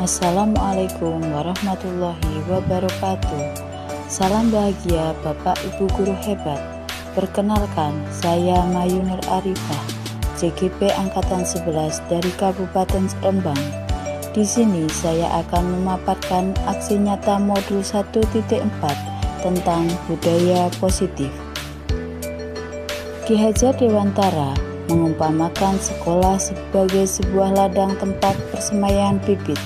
Assalamualaikum warahmatullahi wabarakatuh. Salam bahagia Bapak Ibu Guru hebat. Perkenalkan, saya Mayu Nur Arifah, CGP Angkatan 11 dari Kabupaten Rembang. Di sini saya akan memaparkan aksi nyata modul 1.4 tentang budaya positif. Ki Hajar Dewantara mengumpamakan sekolah sebagai sebuah ladang tempat persemaian bibit.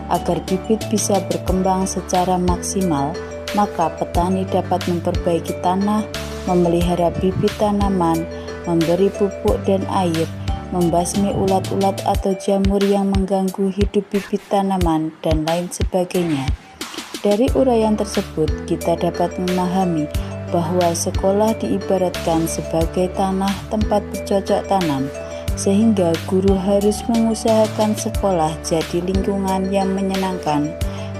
Agar bibit bisa berkembang secara maksimal, maka petani dapat memperbaiki tanah, memelihara bibit tanaman, memberi pupuk dan air, membasmi ulat-ulat atau jamur yang mengganggu hidup bibit tanaman, dan lain sebagainya. Dari uraian tersebut, kita dapat memahami bahwa sekolah diibaratkan sebagai tanah tempat bercocok tanam, sehingga guru harus mengusahakan sekolah jadi lingkungan yang menyenangkan,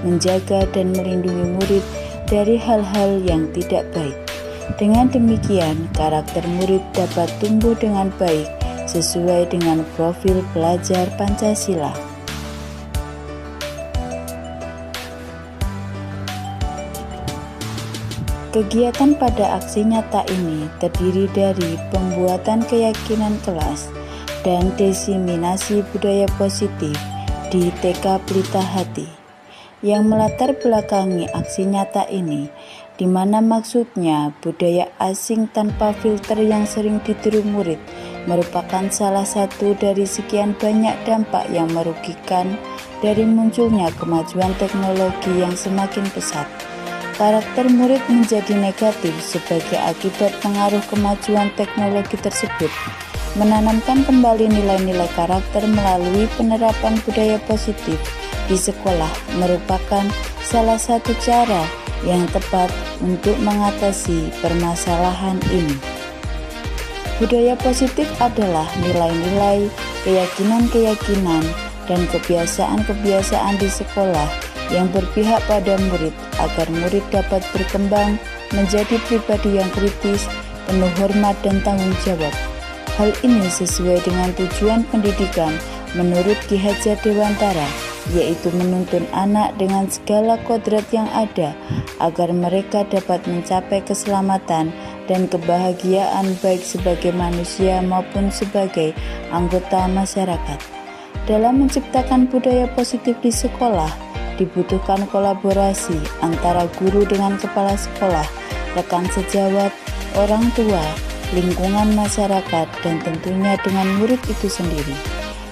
menjaga dan melindungi murid dari hal-hal yang tidak baik. Dengan demikian, karakter murid dapat tumbuh dengan baik sesuai dengan profil pelajar Pancasila. Kegiatan pada aksi nyata ini terdiri dari pembuatan keyakinan kelas dan diseminasi budaya positif di TK Pelita Hati. Yang melatar belakangi aksi nyata ini, di mana maksudnya budaya asing tanpa filter yang sering ditiru murid merupakan salah satu dari sekian banyak dampak yang merugikan dari munculnya kemajuan teknologi yang semakin pesat. Karakter murid menjadi negatif sebagai akibat pengaruh kemajuan teknologi tersebut. Menanamkan kembali nilai-nilai karakter melalui penerapan budaya positif di sekolah merupakan salah satu cara yang tepat untuk mengatasi permasalahan ini. Budaya positif adalah nilai-nilai, keyakinan-keyakinan, dan kebiasaan-kebiasaan di sekolah yang berpihak pada murid agar murid dapat berkembang menjadi pribadi yang kritis, penuh hormat dan tanggung jawab. Hal ini sesuai dengan tujuan pendidikan menurut Ki Hajar Dewantara, yaitu menuntun anak dengan segala kodrat yang ada agar mereka dapat mencapai keselamatan dan kebahagiaan baik sebagai manusia maupun sebagai anggota masyarakat. Dalam menciptakan budaya positif di sekolah, dibutuhkan kolaborasi antara guru dengan kepala sekolah, rekan sejawat, orang tua, lingkungan masyarakat, dan tentunya dengan murid itu sendiri.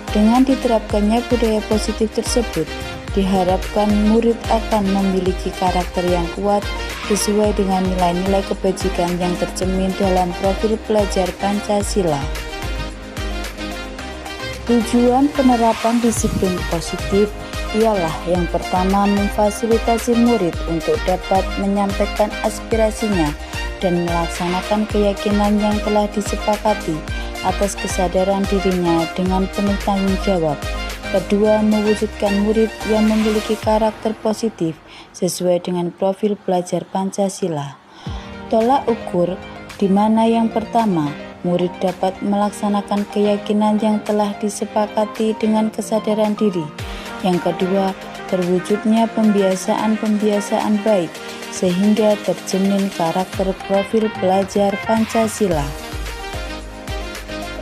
Dengan diterapkannya budaya positif tersebut, diharapkan murid akan memiliki karakter yang kuat sesuai dengan nilai-nilai kebajikan yang tercermin dalam profil pelajar Pancasila. Tujuan penerapan disiplin positif ialah yang pertama memfasilitasi murid untuk dapat menyampaikan aspirasinya dan melaksanakan keyakinan yang telah disepakati atas kesadaran dirinya dengan penuh tanggung jawab. Kedua, mewujudkan murid yang memiliki karakter positif sesuai dengan profil pelajar Pancasila. Tolak ukur di mana yang pertama, murid dapat melaksanakan keyakinan yang telah disepakati dengan kesadaran diri. Yang kedua, terwujudnya pembiasaan-pembiasaan baik sehingga tercermin karakter profil pelajar Pancasila.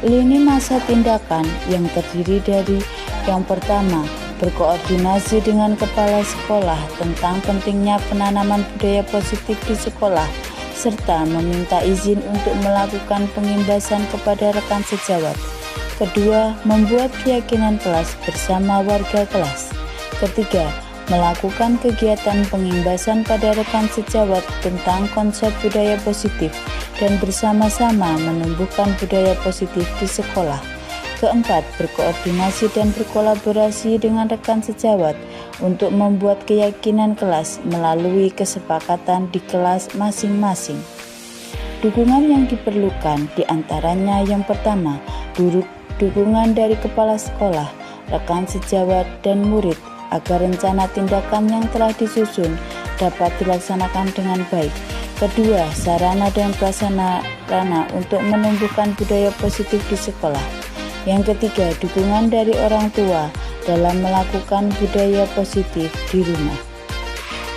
Lini masa tindakan yang terdiri dari yang pertama, berkoordinasi dengan kepala sekolah tentang pentingnya penanaman budaya positif di sekolah, serta meminta izin untuk melakukan pengimbasan kepada rekan sejawat. Kedua, membuat keyakinan kelas bersama warga kelas. Ketiga, melakukan kegiatan pengimbasan pada rekan sejawat tentang konsep budaya positif dan bersama-sama menumbuhkan budaya positif di sekolah. Keempat, berkoordinasi dan berkolaborasi dengan rekan sejawat untuk membuat keyakinan kelas melalui kesepakatan di kelas masing-masing. Dukungan yang diperlukan diantaranya yang pertama, dukungan dari kepala sekolah, rekan sejawat, dan murid agar rencana tindakan yang telah disusun dapat dilaksanakan dengan baik. Kedua, sarana dan prasarana untuk menumbuhkan budaya positif di sekolah. Yang ketiga, dukungan dari orang tua, dalam melakukan budaya positif di rumah.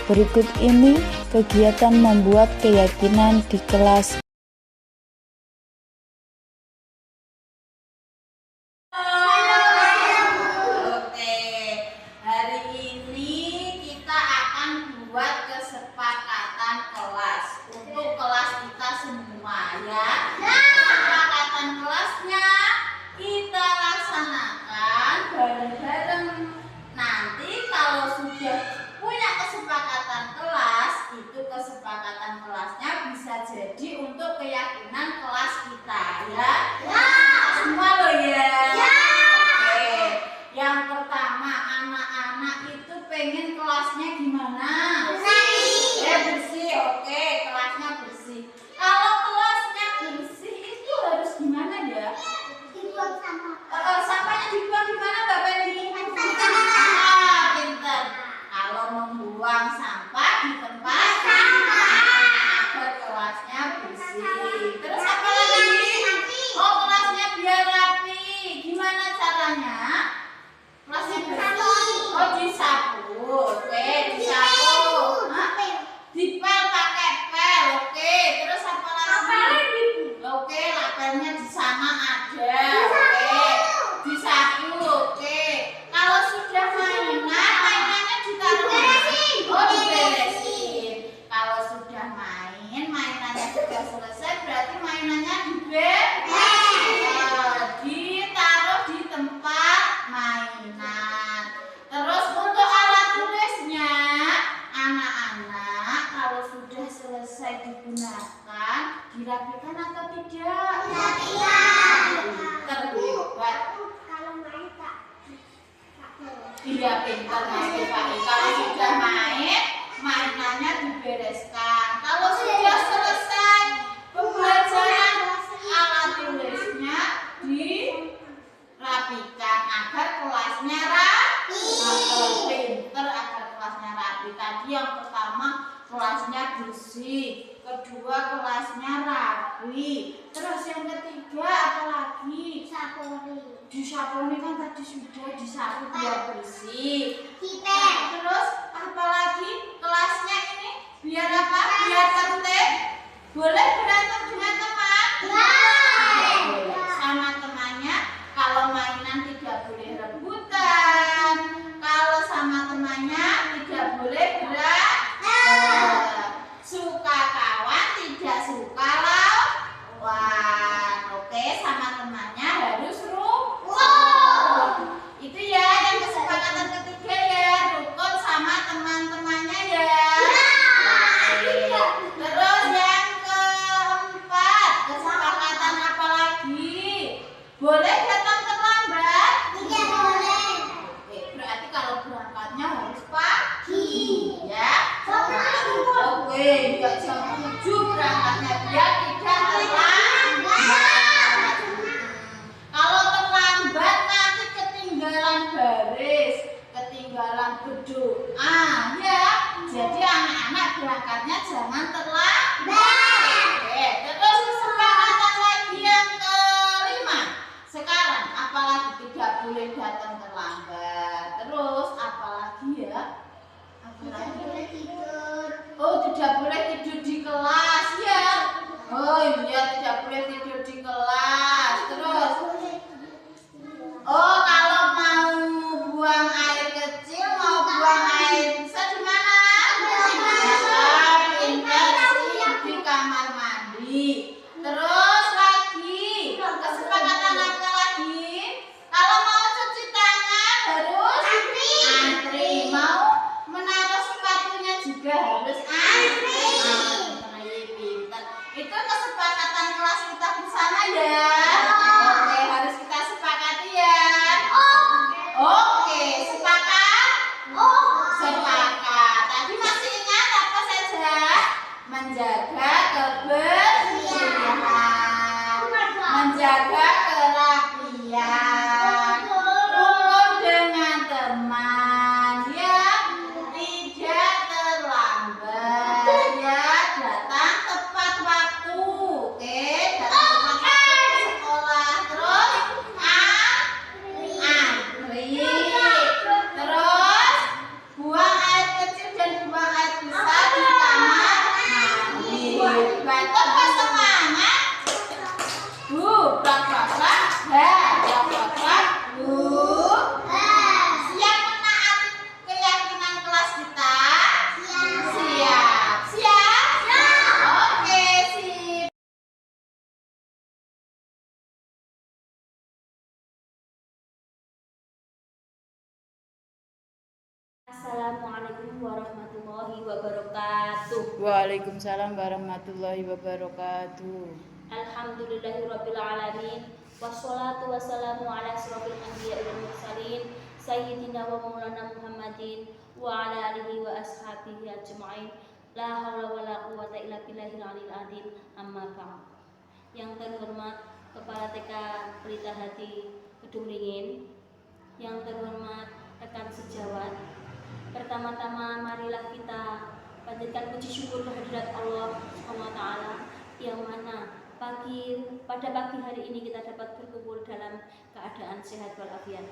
Berikut ini kegiatan membuat keyakinan di kelas. Kesepakatan kelasnya bisa jadi untuk keyakinan kelas kita, ya. Semua loh ya. Oke. Yang pertama, anak-anak itu pengen kelasnya gimana? Bersih. Oke, kelasnya bersih. Kalau kelasnya bersih itu harus gimana ya? Dibuang sampah. Sampahnya dibuang gimana, Mbak Penny? Pinter. Kalau membuang sampah di tempat agar kelasnya bersih. Terus apa lagi? Oh, kelasnya biar rapi. Gimana caranya? Kelasnya bersih. Oh, disapu. Oke, disapu. Dipel pakai pel. Oke, terus apa lagi? Oke, lapelnya di sana ada. Oke, disapu. Oke. Kalau sudah mainannya ditaruh. Oh, diberesin. Kalau sudah mainannya sudah selesai, berarti mainannya ditaruh di tempat mainan. Terus untuk alat tulisnya, anak-anak kalau sudah selesai digunakan, dirapikan atau tidak? Terlibat. Kalau main tak. Iya, pintar Mas Tifai. Kalau sudah mainannya dibereskan. Kalau sudah selesai pembelajaran, alat tulisnya dirapikan agar kelasnya rapi. Pintar agar kelasnya rapi. Tadi yang pertama kelasnya bersih, kedua kelasnya rapi. Terus yang ketiga apa lagi? Disaponi kan tadi sudah disapu biar bersih. Terus apa lagi? Kelasnya ini biar apa? Biar tertib. Boleh berantem dengan teman? Boleh. Sama temannya. Kalau mainan tidak boleh rebutan. Kalau sama temannya tidak boleh berantem. Suka kawan, tidak suka lawan. Oke, sama temannya harus rukun. Itu ya yang kesepakatan ketiga ya, rukun sama teman-temannya ya. Terus yang keempat, kesepakatan apa lagi? Boleh datang terlambat? Tidak boleh. Oke, berarti kalau berangkatnya harus pagi ya. Oke, ya jam 7 berangkatnya biar tidak terlambat. Kalau terlambat nanti ketinggalan baris, ketinggalan berdoa ya. Jadi anak-anak berangkatnya jangan terlambat. Oke, terus kesepakatan lagi yang kelima. Sekarang apalagi tidak boleh datang terlambat. Terus apalagi ya? Tidak boleh tidur. Oh, tidak boleh tidur di kelas ya. Oh iya, tidak boleh tidur di kelas. Terus oh, kalau mau buang air kecil, mau buang air besar di mana? Pintar sih di kamar mandi. Terus lagi, kesepakatan apa lagi? Kalau mau cuci tangan harus antri. Mau menaruh sepatu Assalamualaikum warahmatullahi wabarakatuh. Waalaikumsalam warahmatullahi wabarakatuh. Alhamdulillahirabbil alamin. Wassalatu wassalamu ala asyrofil anbiya'i wal mursalin sayyidina wa maulana Muhammadin wa ala alihi wa ashabihi ajma'in. La haula wala quwwata illa billahil aliyil azim. Amma ba'd. Yang terhormat Kepala TK Pelita Hati Kedungringin, yang terhormat rekan sejawat, pertama-tama marilah kita panjatkan puji syukur kehadirat Allah SWT yang mana pada pagi hari ini kita dapat berkumpul dalam keadaan sehat walafiat.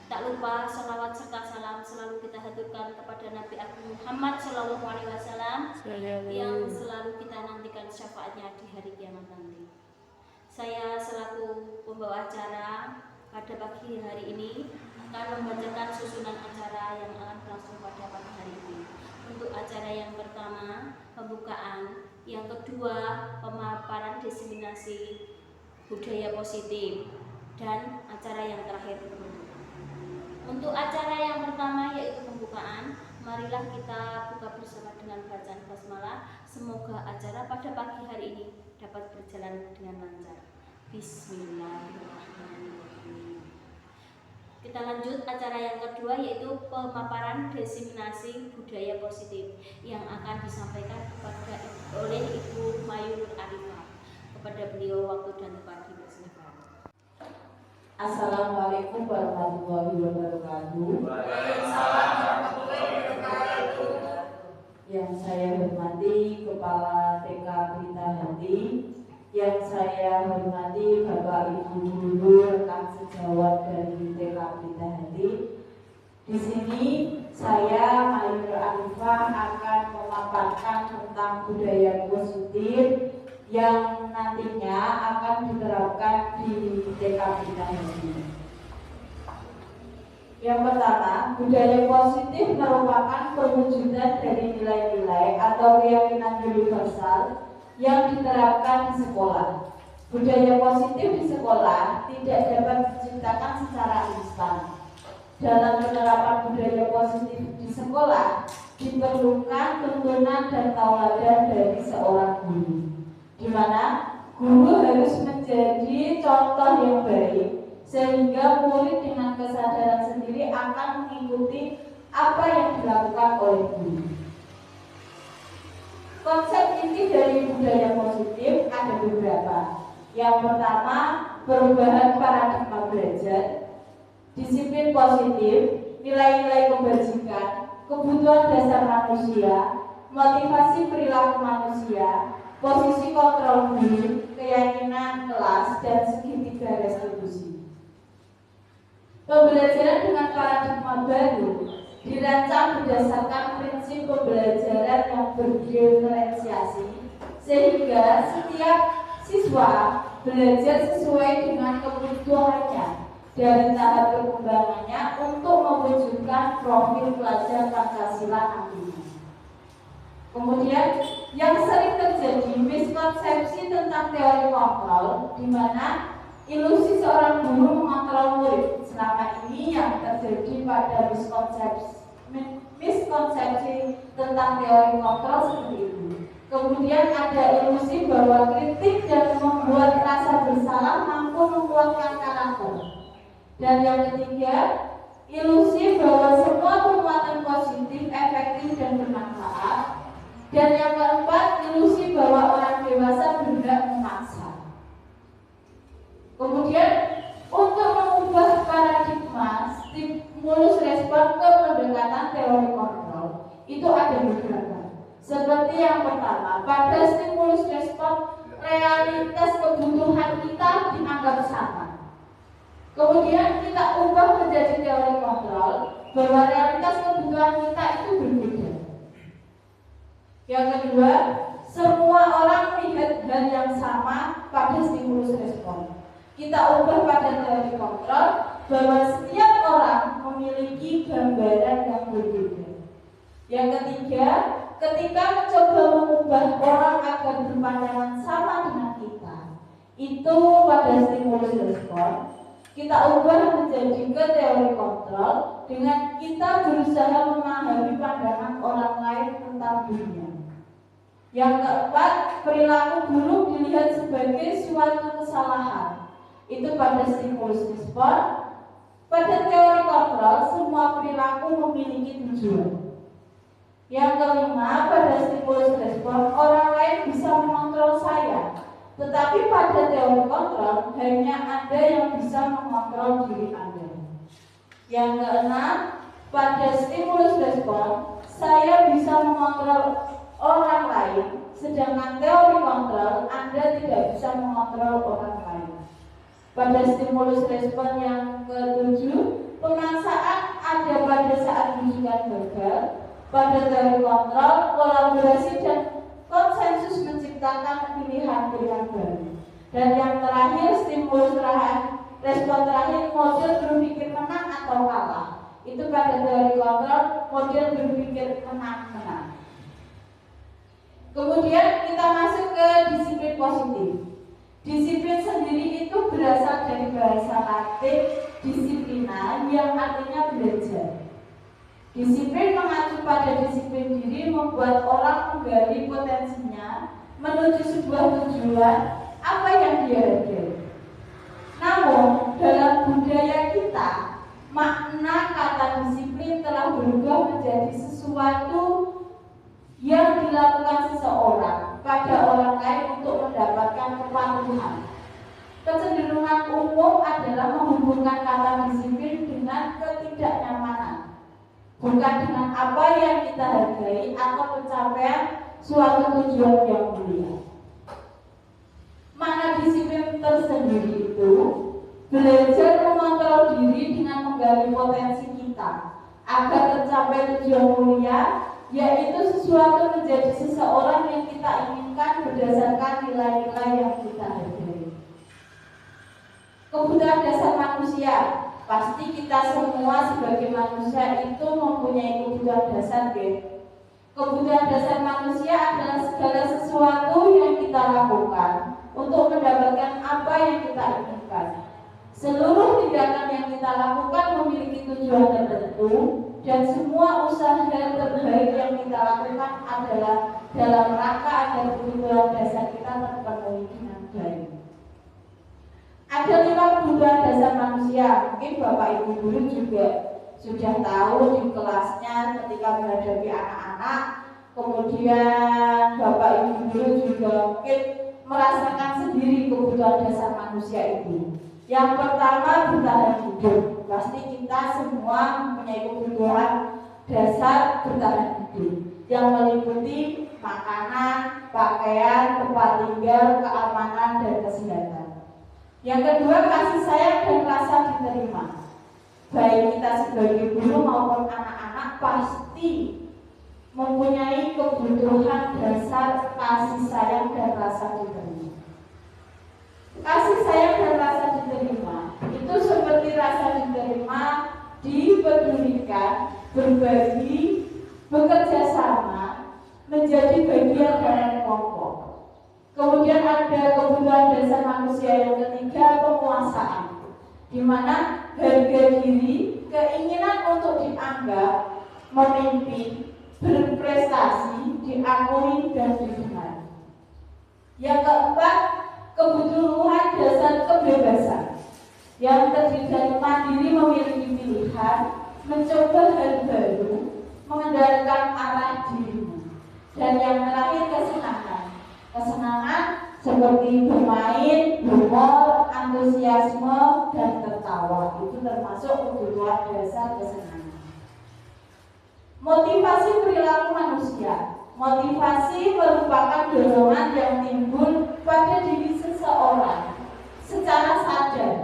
Tak lupa salawat serta salam selalu kita haturkan kepada Nabi Agung Muhammad SAW yang selalu kita nantikan syafaatnya di hari kiamat nanti. Saya selaku pembawa acara pada pagi hari ini akan membacakan susunan acara yang akan berlangsung pada pagi hari ini. Untuk acara yang pertama, pembukaan, yang kedua, pemaparan diseminasi budaya positif, dan acara yang terakhir penutupan. Untuk acara yang pertama yaitu pembukaan, marilah kita buka bersama dengan bacaan basmalah. Semoga acara pada pagi hari ini dapat berjalan dengan lancar. Bismillahirrahmanirrahim. Kita lanjut acara yang kedua yaitu pemaparan diseminasi budaya positif yang akan disampaikan oleh Ibu Mayur Arifah. Kepada beliau waktu dan tempat dipersilakan. Assalamualaikum warahmatullahi wabarakatuh. Yang saya hormati Kepala TK Pelita Hati, yang saya hormati Bapak Ibu Guru, rekan sejawat dari TK Pelita Hati. Di sini saya Mayur Arifah akan memaparkan tentang budaya positif yang nantinya akan diterapkan di TK Pelita Hati. Yang pertama, budaya positif merupakan perwujudan dari nilai-nilai atau keyakinan universal yang diterapkan di sekolah. Budaya positif di sekolah tidak dapat diciptakan secara instan. Dalam penerapan budaya positif di sekolah diperlukan tuntunan dan tauladan dari seorang guru, di mana guru harus menjadi contoh yang baik sehingga murid dengan kesadaran sendiri akan mengikuti apa yang dilakukan oleh guru. Konsep inti dari budaya positif ada beberapa. Yang pertama, perubahan paradigma belajar, disiplin positif, nilai-nilai kebajikan, kebutuhan dasar manusia, motivasi perilaku manusia, posisi kontrol guru, keyakinan kelas, dan segitiga restitusi. Pembelajaran dengan paradigma baru dirancang berdasarkan prinsip pembelajaran yang berdiferensiasi sehingga setiap siswa belajar sesuai dengan kebutuhannya dari tahap perkembangannya untuk mewujudkan profil pelajar Pancasila nantinya. Kemudian yang sering terjadi miskonsepsi tentang teori kontrol, di mana ilusi seorang guru mengontrol murid. Selama ini yang terjadi pada miskonsepsi tentang teori kontrol seperti itu. Kemudian ada ilusi bahwa kritik dan membuat rasa bersalah mampu menguatkan karakter. Dan yang ketiga, ilusi bahwa semua penguatan positif efektif dan bermanfaat. Dan yang keempat, ilusi bahwa orang dewasa berhak memaksa. Kemudian untuk mengubah paradigma stimulus respon ke pendekatan teori kontrol itu ada beberapa. Seperti yang pertama, pada stimulus respon realitas kebutuhan kita dianggap sama. Kemudian kita ubah menjadi teori kontrol bahwa realitas kebutuhan kita itu berbeda. Yang kedua, semua orang melihat hal yang sama pada stimulus respon. Kita ubah pada teori kontrol bahwa setiap orang memiliki gambaran yang berbeda. Yang ketiga, ketika mencoba mengubah orang agar berpandangan sama dengan kita, itu pada stimulus respon, kita ubah menjadi ke teori kontrol dengan kita berusaha memahami pandangan orang lain tentang dunia. Yang keempat, perilaku buruk dilihat sebagai suatu kesalahan. Itu pada stimulus respon. Pada teori kontrol, semua perilaku memiliki tujuan. Yang kelima, pada stimulus respon, orang lain bisa mengontrol saya. Tetapi pada teori kontrol, hanya Anda yang bisa mengontrol diri Anda. Yang keenam, pada stimulus respon, saya bisa mengontrol orang lain, sedangkan teori kontrol, Anda tidak bisa mengontrol orang lain. Pada stimulus respon yang ketujuh, pemaksaan ada pada saat rujukan gagal. Pada teori kontrol, kolaborasi dan konsensus menciptakan pilihan-pilihan baru. Dan yang terakhir, stimulus respon terakhir, model berpikir menang atau kalah. Itu pada teori kontrol, model berpikir menang-menang. Kemudian kita masuk ke disiplin positif. Disiplin sendiri itu berasal dari bahasa Latin disiplina yang artinya belajar. Disiplin mengacu pada disiplin diri, membuat orang menggali potensinya menuju sebuah tujuan apa yang dia hargai. Namun dalam budaya kita, makna kata disiplin telah berubah menjadi sesuatu yang dilakukan seseorang pada orang lain untuk mendapatkan kepatuhan. Kecenderungan umum adalah menghubungkan kata disiplin dengan ketidaknyamanan, bukan dengan apa yang kita hargai atau pencapaian suatu tujuan yang mulia. Makna disiplin tersendiri itu belajar mengontrol diri dengan menggali potensi kita agar tercapai tujuan mulia, yaitu sesuatu menjadi seseorang yang kita inginkan berdasarkan nilai-nilai yang kita hargai. Kebutuhan dasar manusia. Pasti kita semua sebagai manusia itu mempunyai kebutuhan dasar, ya. Kebutuhan dasar manusia adalah segala sesuatu yang kita lakukan untuk mendapatkan apa yang kita inginkan. Seluruh tindakan yang kita lakukan memiliki tujuan tertentu, dan semua usaha terbaik yang kita lakukan adalah dalam rangka agar kebutuhan dasar kita terpenuhi dengan baik. Ada 5 kebutuhan dasar manusia. Mungkin Bapak Ibu guru juga sudah tahu di kelasnya ketika menghadapi anak-anak. Kemudian Bapak Ibu guru juga mungkin merasakan sendiri kebutuhan dasar manusia itu. Yang pertama, bertahan hidup. Pasti kita semua mempunyai kebutuhan dasar bertahan hidup yang meliputi makanan, pakaian, tempat tinggal, keamanan, dan kesehatan. Yang kedua, kasih sayang dan rasa diterima. Baik kita sebagai guru maupun anak-anak pasti mempunyai kebutuhan dasar kasih sayang dan rasa diterima. Kasih sayang dan rasa diterima itu seperti rasa diterima, dipedulikan, berbagi, bekerja sama, menjadi bagian dari kelompok. Kemudian ada kebutuhan dasar manusia yang ketiga, penguasaan, di mana harga diri, keinginan untuk dianggap, memimpin, berprestasi, diakui dan didengar. Yang keempat, kebutuhan dasar kebebasan, yang terdiri dari mandiri, memiliki pilihan, mencoba hal baru, mengendalikan arah dirimu. Dan yang terakhir, kesenangan. Kesenangan seperti bermain, humor, antusiasme, dan tertawa. Itu termasuk kebutuhan dasar kesenangan. Motivasi perilaku manusia. Motivasi merupakan dorongan yang timbul pada diri seseorang secara sadar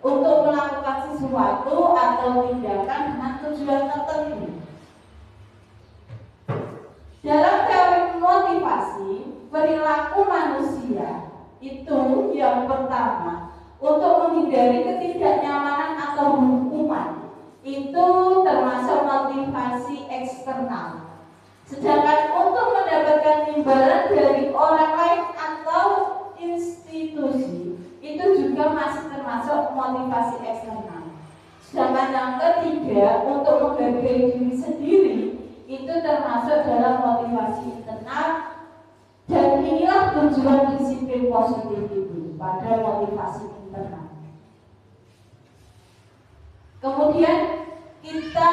untuk melakukan sesuatu atau tindakan dengan tujuan tertentu. Dalam teori motivasi, perilaku manusia itu yang pertama, untuk menghindari ketidaknyamanan atau hukuman, itu termasuk motivasi eksternal. Sedangkan untuk mendapatkan imbalan dari orang lain atau institusi, itu juga masih termasuk termasuk motivasi eksternal. Sedangkan yang ketiga, untuk menghargai diri sendiri itu termasuk dalam motivasi internal, dan inilah tujuan disiplin positif itu pada motivasi internal. Kemudian kita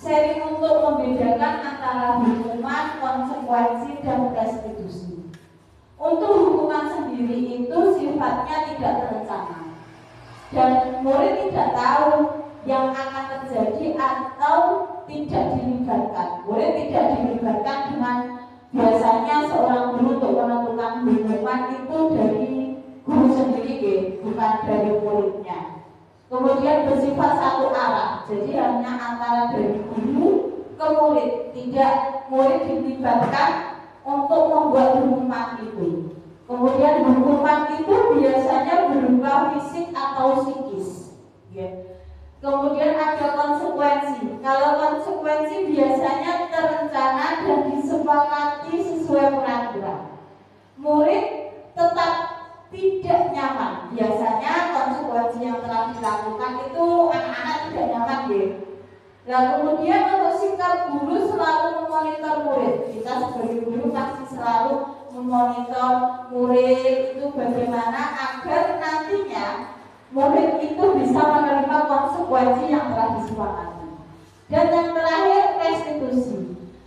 sharing untuk membedakan antara hukuman, konsekuensi, dan restitusi. Untuk hukuman sendiri itu sifatnya tidak terencana, dan murid tidak tahu yang akan terjadi atau tidak dilibatkan. Murid tidak dilibatkan dengan biasanya seorang guru untuk menentukan hukuman itu dari guru sendiri, bukan dari muridnya. Kemudian bersifat satu arah, jadi hanya antara dari guru ke murid, tidak murid dilibatkan untuk membuat hukuman itu. Kemudian hukuman itu biasanya berupa fisik atau psikis, ya. Kemudian ada konsekuensi. Kalau konsekuensi biasanya terencana dan disepakati sesuai peraturan. Murid tetap tidak nyaman. Biasanya konsekuensi yang telah dilakukan itu anak-anak tidak nyaman, ya. Nah, kemudian untuk sikap guru selalu memonitor murid. Kita sebagai guru pasti selalu memonitor murid itu bagaimana agar nantinya murid itu bisa menerima konsekuensi yang telah disepakati. Dan yang terakhir, restitusi.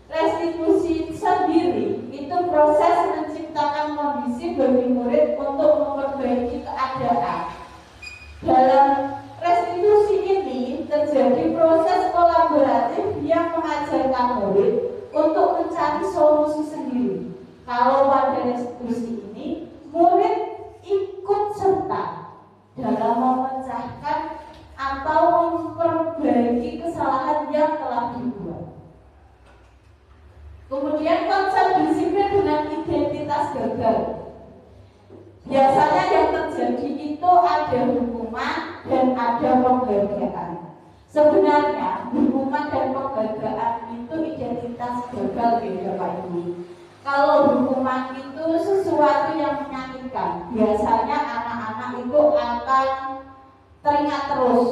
Restitusi sendiri itu proses menciptakan kondisi bagi murid untuk memperbaiki keadaan. Dalam restitusi ini terjadi proses kolaboratif yang mengajarkan murid untuk mencari solusi sendiri. Kalau pada restitusi ini, murid ikut serta dalam memecahkan atau memperbaiki kesalahan yang telah dibuat. Kemudian konsep disiplin dengan identitas gagal. Biasanya yang terjadi itu ada hukuman dan ada penghargaan. Sebenarnya hukuman dan penghargaan itu identitas gagal, ya Bapak Ibu. Kalau hukuman itu sesuatu yang menyakitkan, biasanya anak-anak itu akan teringat terus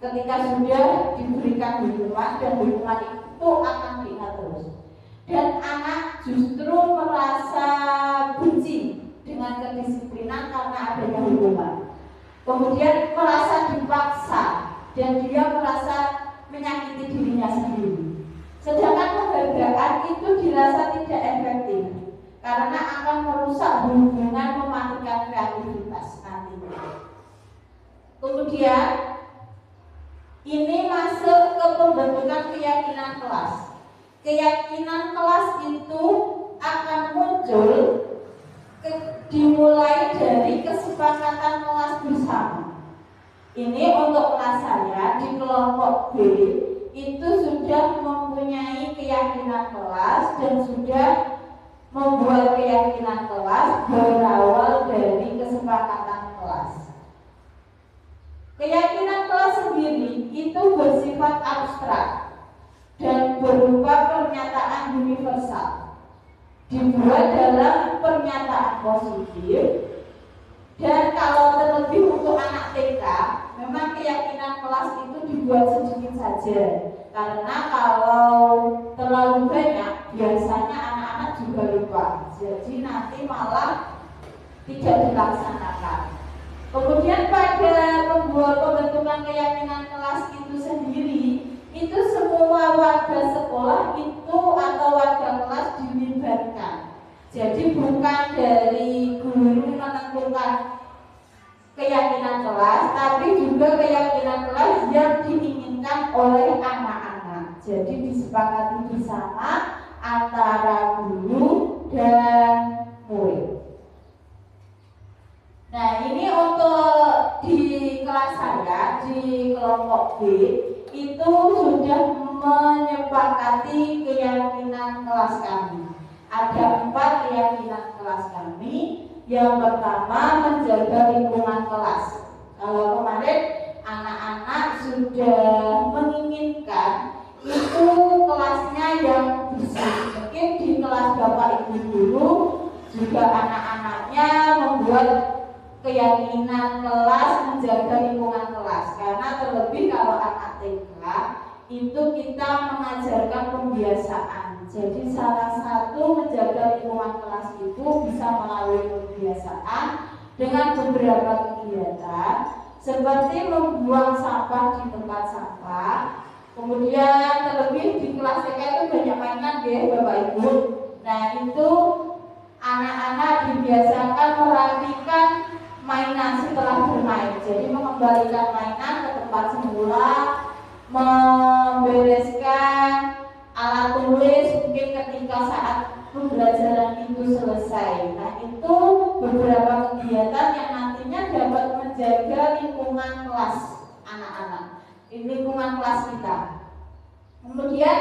ketika sudah diberikan hukuman, dan hukuman itu akan diingat terus. Dan anak justru merasa benci dengan kedisiplinan karena adanya hukuman. Kemudian merasa dipaksa dan dia merasa menyakiti dirinya sendiri. Sedangkan penghargaan itu dirasa tidak efektif karena akan merusak hubungan, mematikan kreativitas nantinya. Kemudian ini masuk ke pembentukan keyakinan kelas. Keyakinan kelas itu akan muncul dimulai dari kesepakatan kelas bersama. Ini untuk kelas saya di kelompok B itu sudah mempunyai keyakinan kelas dan sudah membuat keyakinan kelas berawal dari kesepakatan kelas. Keyakinan kelas sendiri itu bersifat abstrak dan berupa pernyataan universal, dibuat dalam pernyataan positif. Dan kalau terlebih untuk anak TK, memang keyakinan kelas itu dibuat sedikit saja, karena kalau terlalu banyak biasanya anak-anak juga lupa, jadi nanti malah tidak dilaksanakan. Kemudian pada pembentukan keyakinan kelas itu sendiri, itu semua warga sekolah itu atau warga kelas dilibatkan. Jadi bukan dari guru menentukan keyakinan kelas, tapi juga keyakinan kelas yang diinginkan oleh anak-anak. Jadi disepakati bersama antara guru dan murid. Nah, ini untuk di kelas saya, di kelompok B itu sudah menyepakati keyakinan kelas kami. Ada 4 keyakinan kelas kami. Yang pertama, menjaga lingkungan kelas. Kalau kemarin anak-anak sudah menginginkan itu kelasnya yang bersih. Mungkin di kelas Bapak Ibu dulu juga anak-anaknya membuat keyakinan kelas, menjaga lingkungan kelas. Karena terlebih kalau anak TK itu kita mengajarkan pembiasaan. Jadi salah satu menjaga lingkungan kelas itu bisa melalui pembiasaan dengan beberapa kegiatan seperti membuang sampah di tempat sampah. Kemudian terlebih di kelas TK itu banyak mainan ya Bapak Ibu. Nah itu anak-anak dibiasakan merapikan mainan setelah bermain. Jadi mengembalikan mainan ke tempat semula, membereskan alat tulis mungkin ketika saat pembelajaran itu selesai. Nah itu beberapa kegiatan yang nantinya dapat menjaga lingkungan kelas anak-anak, lingkungan kelas kita. Kemudian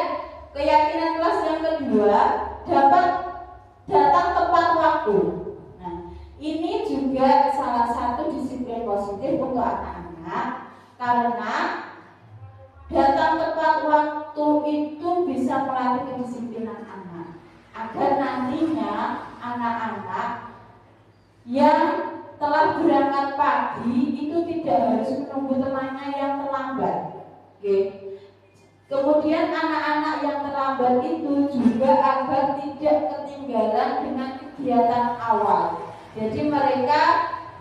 keyakinan kelas yang kedua, dapat datang tepat waktu. Nah ini juga salah satu disiplin positif untuk anak-anak, karena datang tepat waktu itu bisa melatih kedisiplinan anak, agar nantinya anak-anak yang telah berangkat pagi itu tidak harus menunggu temannya yang terlambat. Oke. Kemudian anak-anak yang terlambat itu juga agar tidak ketinggalan dengan kegiatan awal. Jadi mereka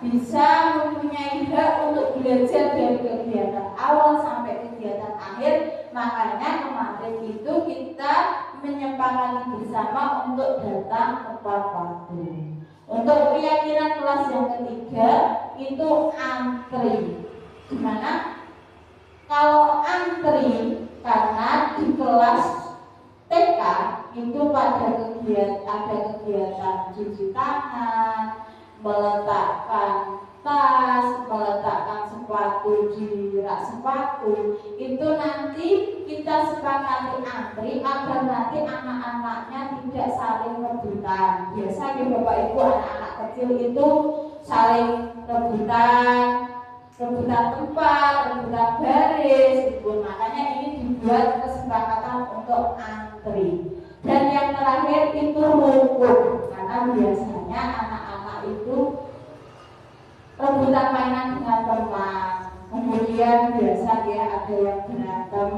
bisa mempunyai hak untuk belajar dari kegiatan awal sampai kegiatan akhir. Makanya kemarin itu kita menyepakati bersama untuk datang tepat waktu. Untuk keyakinan kelas yang ketiga itu antri. Gimana? Kalau antri, karena di kelas TK itu pada ada kegiatan cuci tangan, meletakkan tas, meletakkan sepatu di rak sepatu. Itu nanti kita sepakati antri agar nanti anak-anaknya tidak saling rebutan. Biasa ya Bapak Ibu, anak-anak kecil itu saling rebutan tempat, rebutan baris gitu. Makanya ini dibuat kesepakatan untuk antri. Dan yang terakhir itu rukun, karena biasanya anak-anak itu rebutan mainan dengan teman. Kemudian biasa ya ada yang berantem,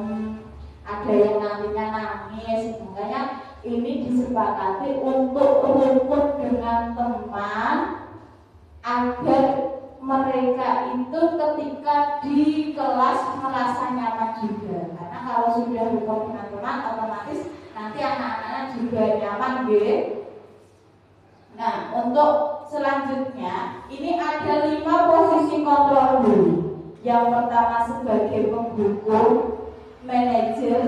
ada yang nantinya nangis. Makanya ini disepakati untuk rukun dengan teman agar mereka itu ketika di kelas merasa nyaman juga. Karena kalau sudah rukun dengan teman, otomatis nanti anak-anak juga nyaman ya. Nah untuk selanjutnya ini ada 5 posisi kontrol dulu. Yang pertama sebagai penghukum, manajer,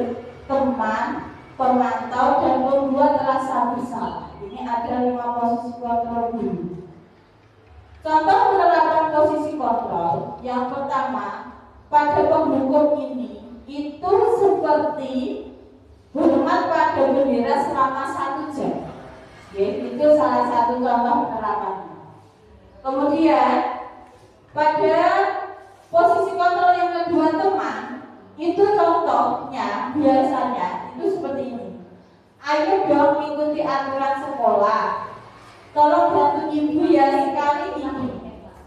teman, pemantau, dan pembuat rasa bersalah. Ini ada 5 posisi kontrol dulu. Contoh penerapan posisi kontrol. Yang pertama, pada penghukum ini itu seperti hormat pada bendera selama 1 jam. Itu salah satu contoh penerapannya. Kemudian pada posisi kontrol yang kedua teman, itu contohnya biasanya itu seperti ini. Ayo dong ikuti aturan sekolah. Tolong bantu ibu ya sekali ini.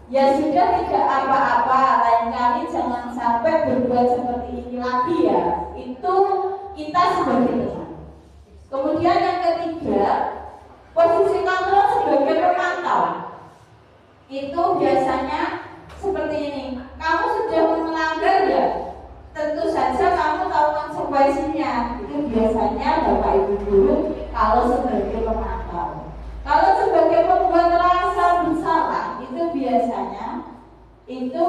Ya sudah tidak apa-apa, lain kali jangan sampai berbuat seperti ini lagi ya. Itu kita sebagai teman. Kemudian yang ketiga, posisi kontrol sebagai pemantau. Itu biasanya seperti ini. Kamu sudah melanggar ya? Tentu saja kamu tahu konsekuensinya. Itu biasanya Bapak Ibu guru kalau sebagai pemantau. Kalau sebagai pembuat rasa bersalah, itu biasanya itu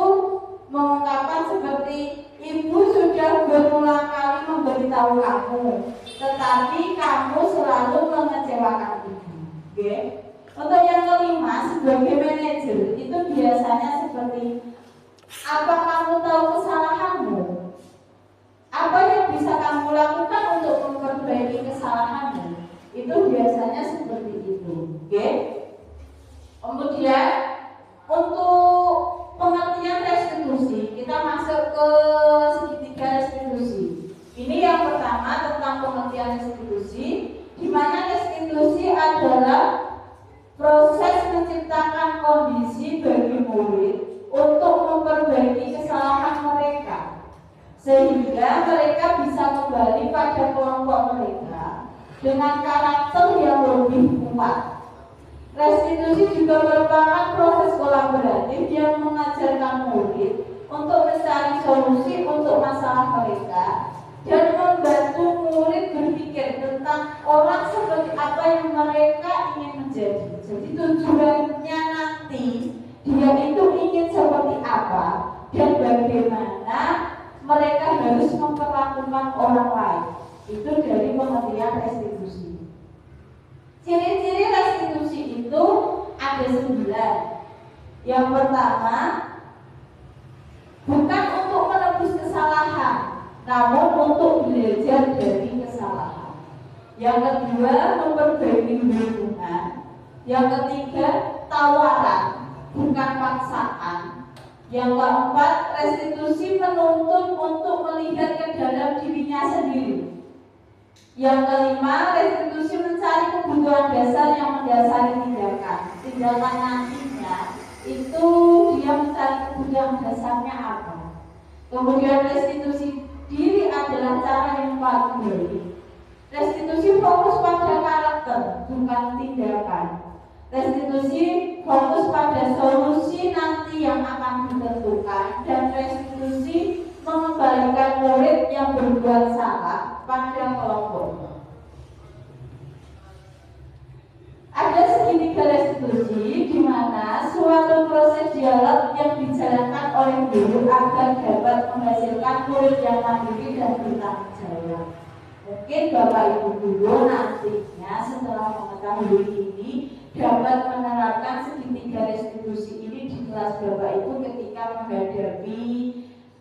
mengungkapkan seperti ibu sudah berulang kali memberitahu kamu, tetapi kamu selalu mengecewakan ibu. Okay? Untuk yang kelima sebagai manajer itu biasanya seperti apa kamu tahu kesalahanmu? Apa yang bisa kamu lakukan untuk memperbaiki kesalahanmu? Itu biasanya seperti itu. Oke? Kemudian untuk pengertian restitusi, kita masuk ke segitiga restitusi. Ini yang pertama tentang pengertian restitusi, di mana restitusi adalah proses menciptakan kondisi bagi murid untuk memperbaiki kesalahan mereka, sehingga mereka bisa kembali pada kelompok mereka dengan karakter yang lebih kuat. Restitusi juga merupakan proses kolaboratif yang mengajarkan murid untuk mencari solusi untuk masalah mereka dan membantu murid berpikir tentang orang seperti apa yang mereka ingin menjadi. Jadi tujuannya nanti dia itu ingin seperti apa dan bagaimana mereka harus memperlakukan orang lain. Itu dari pengertian restitusi. Ciri-ciri restitusi itu ada 9. Yang pertama, bukan untuk menebus kesalahan, namun untuk belajar dari kesalahan. Yang kedua, memperbaiki hubungan. Yang ketiga, tawaran, bukan paksaan. Yang keempat, restitusi menuntut untuk melihat ke dalam dirinya sendiri. Yang kelima, restitusi mencari kebutuhan dasar yang mendasari tindakan. Tindakan nantinya itu dia mencari kebutuhan dasarnya apa. Kemudian restitusi diri adalah cara yang paling baik. Restitusi fokus pada karakter, bukan tindakan. Restitusi fokus pada solusi nanti yang akan ditentukan, dan restitusi mengembalikan murid yang berbuat salah pada kelompoknya. Ada segitiga restitusi di mana suatu proses dialog yang dijalankan oleh guru agar dapat menghasilkan murid yang mandiri dan bertanggung jawab. Mungkin Bapak Ibu guru nantinya setelah mengetahui ini dapat menerapkan segitiga restitusi ini di kelas Bapak Ibu ketika menghadapi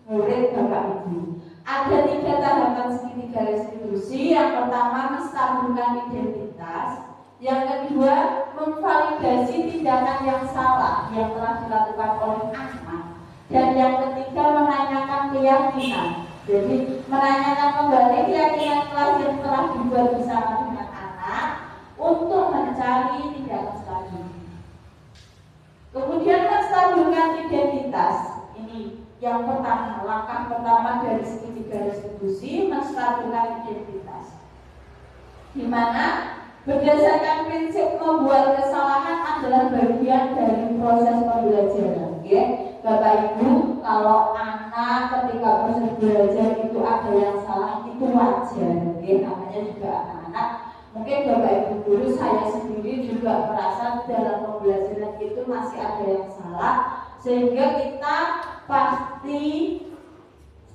murid Bapak Ibu. Ada 3 tahapan segitiga restitusi. Yang pertama, menstabilkan identitas. Yang kedua, memvalidasi tindakan yang salah yang telah dilakukan oleh anak. Dan yang ketiga, menanyakan keyakinan. Jadi menanyakan kembali keyakinan kelas yang telah dibuat bersama dengan anak untuk mencari tindakan selanjutnya. Kemudian menstabilkan identitas. Ini yang pertama, langkah pertama dari segitiga restitusi, menstabilkan identitas. Di mana berdasarkan prinsip membuat kesalahan adalah bagian dari proses pembelajaran. Bapak Ibu, kalau anak ketika proses belajar itu ada yang salah, itu wajar. Namanya juga anak-anak. Mungkin Bapak Ibu guru, saya sendiri juga merasa dalam pembelajaran itu masih ada yang salah, sehingga kita pasti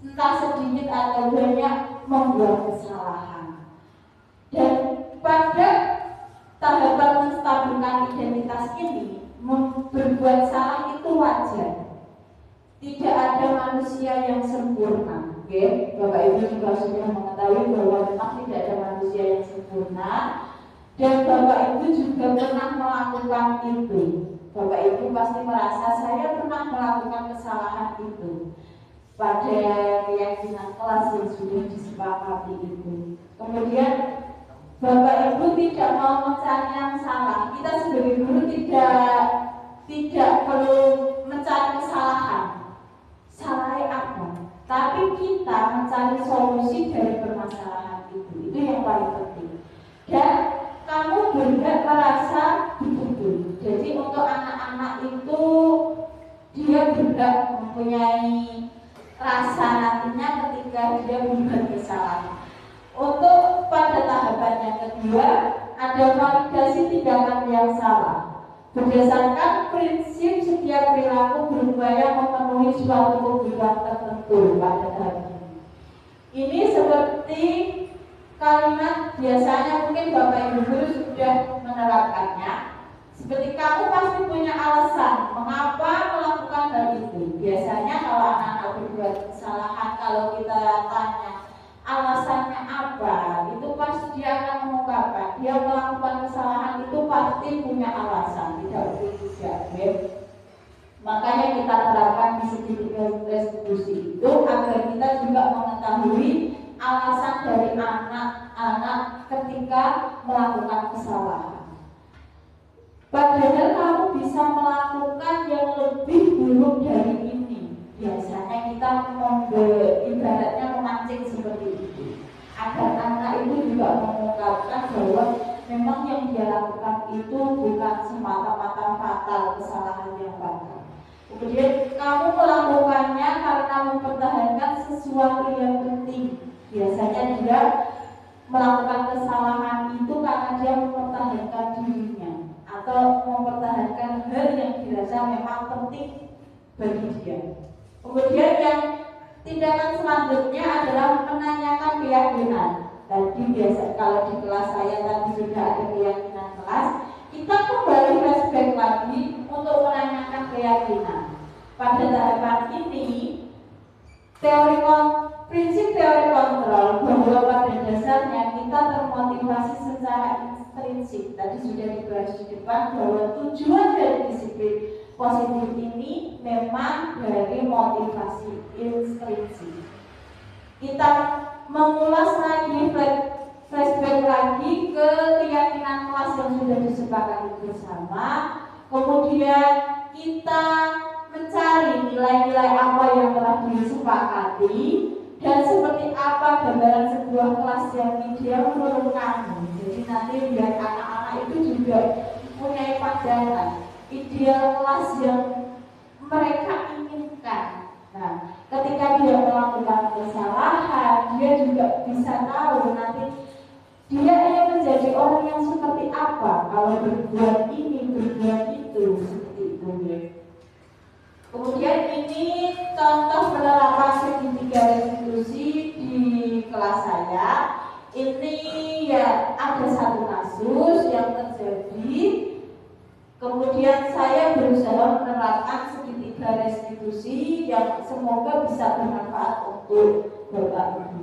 entah sedikit atau banyak membuat kesalahan. Dan pada tahapan menstabilkan identitas ini, berbuat salah itu wajar. Tidak ada manusia yang sempurna. Bapak Ibu juga sudah mengetahui bahwa memang tidak ada manusia yang sempurna, dan Bapak Ibu juga pernah melakukan itu. Bapak Ibu pasti merasa saya pernah melakukan kesalahan itu pada keyakinan kelas yang sudah disepakati itu. Kemudian Bapak Ibu tidak mau mencari yang salah. Kita sebagai guru tidak perlu mencari kesalahan. Salahnya apa? Tapi kita mencari solusi dari permasalahan itu. Itu yang paling penting. Dan kamu berhak merasa dituntut. Jadi untuk anak-anak itu dia berhak mempunyai rasa nantinya ketika dia membuat kesalahan. Untuk pada tahapan yang kedua, ada validasi tindakan yang salah. Berdasarkan prinsip setiap perilaku berupaya memenuhi suatu kebutuhan tertentu pada tahap ini. Ini seperti kalimat biasanya mungkin Bapak Ibu guru sudah menerapkannya. Seperti kamu pasti punya alasan mengapa melakukan hal itu. Biasanya kalau anak-anak berbuat kesalahan, kalau kita tanya alasannya apa, itu pasti dia akan mengungkapkan dia melakukan kesalahan itu pasti punya alasan, tidak tidak. Makanya kita terapkan di segitiga restitusi itu agar kita juga mengetahui alasan dari anak-anak ketika melakukan kesalahan. Padahal kamu bisa melakukan yang lebih buruk dari ini. Biasanya kita ibaratnya memancing seperti itu, agar anak itu juga mengungkapkan bahwa memang yang dia lakukan itu bukan semata-mata fatal, kesalahan yang fatal. Kemudian kamu melakukannya karena mempertahankan sesuatu yang penting. Biasanya dia melakukan kesalahan itu karena dia mempertahankan dirinya atau mempertahankan hal yang dirasa memang penting bagi dia. Kemudian yang tindakan selanjutnya adalah menanyakan keyakinan. Tadi biasa kalau di kelas saya tadi sudah ada keyakinan kelas, kita kembali flashback lagi untuk menanyakan keyakinan. Pada tahapan ini prinsip teori kontrol bahwa pada dasarnya kita termotivasi secara intrinsik. Tadi sudah dibahas di depan bahwa tujuan dari disiplin positif ini memang dari motivasi intrinsik. Kita mengulas lagi, flashback lagi ke keyakinan kelas yang sudah disepakati bersama. Kemudian kita mencari nilai-nilai apa yang telah disepakati dan seperti apa gambaran sebuah kelas yang ideal menurut kamu. Jadi nanti biar anak-anak itu juga punya pandangan ideal kelas yang mereka inginkan. Nah, ketika dia melakukan kesalahan, dia juga bisa tahu nanti dia ingin menjadi orang yang seperti apa kalau berbuat ini, berbuat itu, seperti itu ya. Kemudian ini contoh penerapan segitiga restitusi di kelas saya. Ini ya ada satu kasus yang terjadi. Kemudian saya berusaha menerapkan segitiga restitusi yang semoga bisa bermanfaat untuk Bapak Ibu.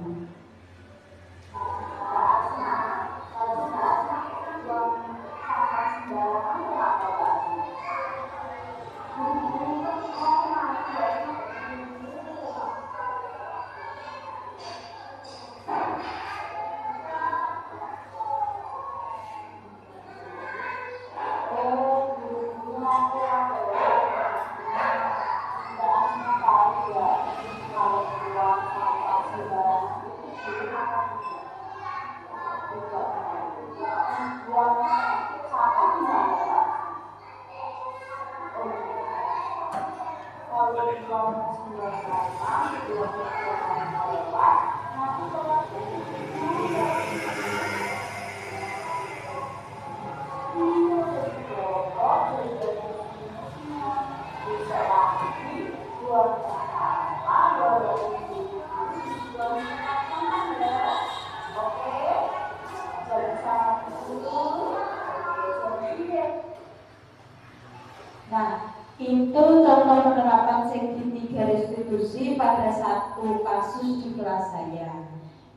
Nah, itu contoh penerapan segitiga restitusi pada satu kasus di kelas saya.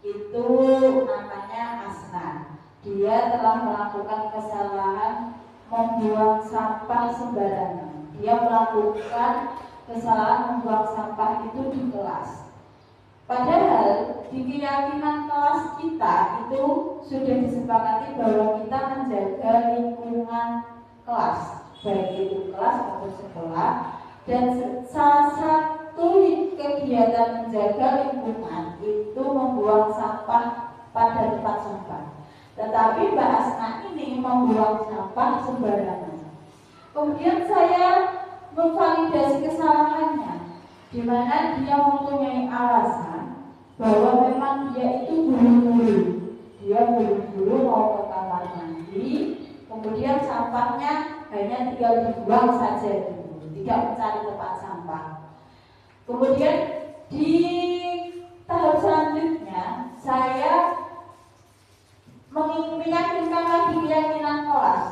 Itu namanya Asna. Dia telah melakukan kesalahan membuang sampah sembarangan. Dia melakukan kesalahan membuang sampah itu di kelas. Padahal di keyakinan kelas kita itu sudah disepakati bahwa kita menjaga lingkungan kelas, baik itu kelas atau sekolah, dan salah satu kegiatan menjaga lingkungan itu membuang sampah pada tempat sampah. Tetapi Mbak Asna ini membuang sampah sembarangan. Kemudian saya memvalidasi kesalahannya, di mana dia mempunyai alasan bahwa memang dia itu buru-buru. Dia buru-buru mau ke kamar mandi, kemudian sampahnya hanya tinggal dibuang saja dulu, tidak mencari tempat sampah. Kemudian di tahap selanjutnya saya meyakinkan lagi keyakinan kelas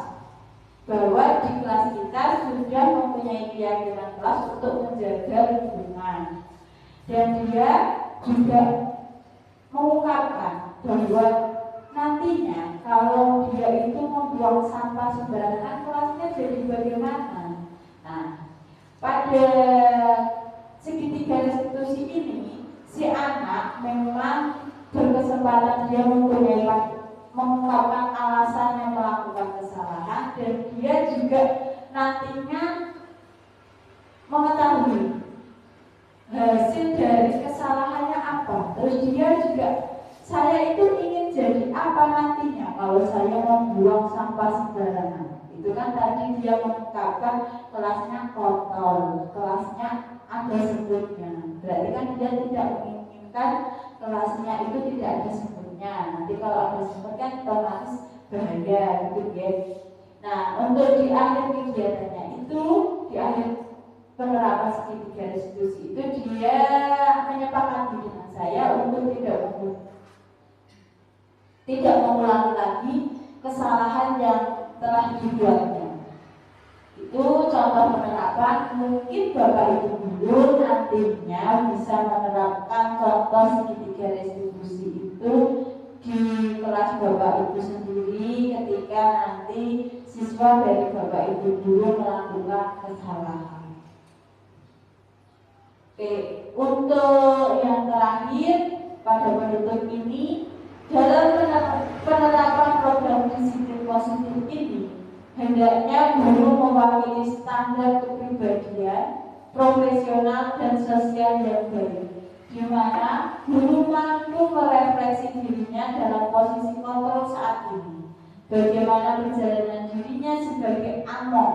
bahwa di kelas kita sudah mempunyai keyakinan kelas untuk menjaga lingkungan, dan dia juga mengungkapkan bahwa nantinya kalau dia itu membuang sampah sembarangan, kelasnya jadi bagaimana. Nah, pada segitiga restitusi ini si anak memang berkesempatan dia mengungkapkan alasannya melakukan kesalahan, dan dia juga nantinya mengetahui hasil dari kesalahannya apa. Terus dia juga, saya itu ingin jadi apa nantinya kalau saya membuang sampah sembarangan. Itu kan tadi dia mengungkapkan kelasnya kotor, kelasnya ada sebutnya. Berarti kan dia tidak menginginkan kelasnya itu tidak ada sebutnya. Nanti kalau ada sebut kan otomatis bahaya gitu ya. Nah, untuk di akhir kegiatannya itu, di akhir penerapan segitiga restitusi itu, dia menyepakati dengan saya untuk tidak mengulangi lagi kesalahan yang telah dibuatnya. Itu contoh penerapan. Mungkin Bapak Ibu guru nantinya bisa menerapkan contoh segitiga restitusi itu di kelas Bapak Ibu sendiri ketika nanti siswa dari Bapak Ibu guru melakukan kesalahan. Oke, untuk yang terakhir pada penutup ini, dalam penerapan program disiplin positif ini, hendaknya guru mewakili standar kepribadian, profesional dan sosial yang baik, di mana guru mampu merefleksi dirinya dalam posisi kontrol saat ini. Bagaimana perjalanan dirinya sebagai among,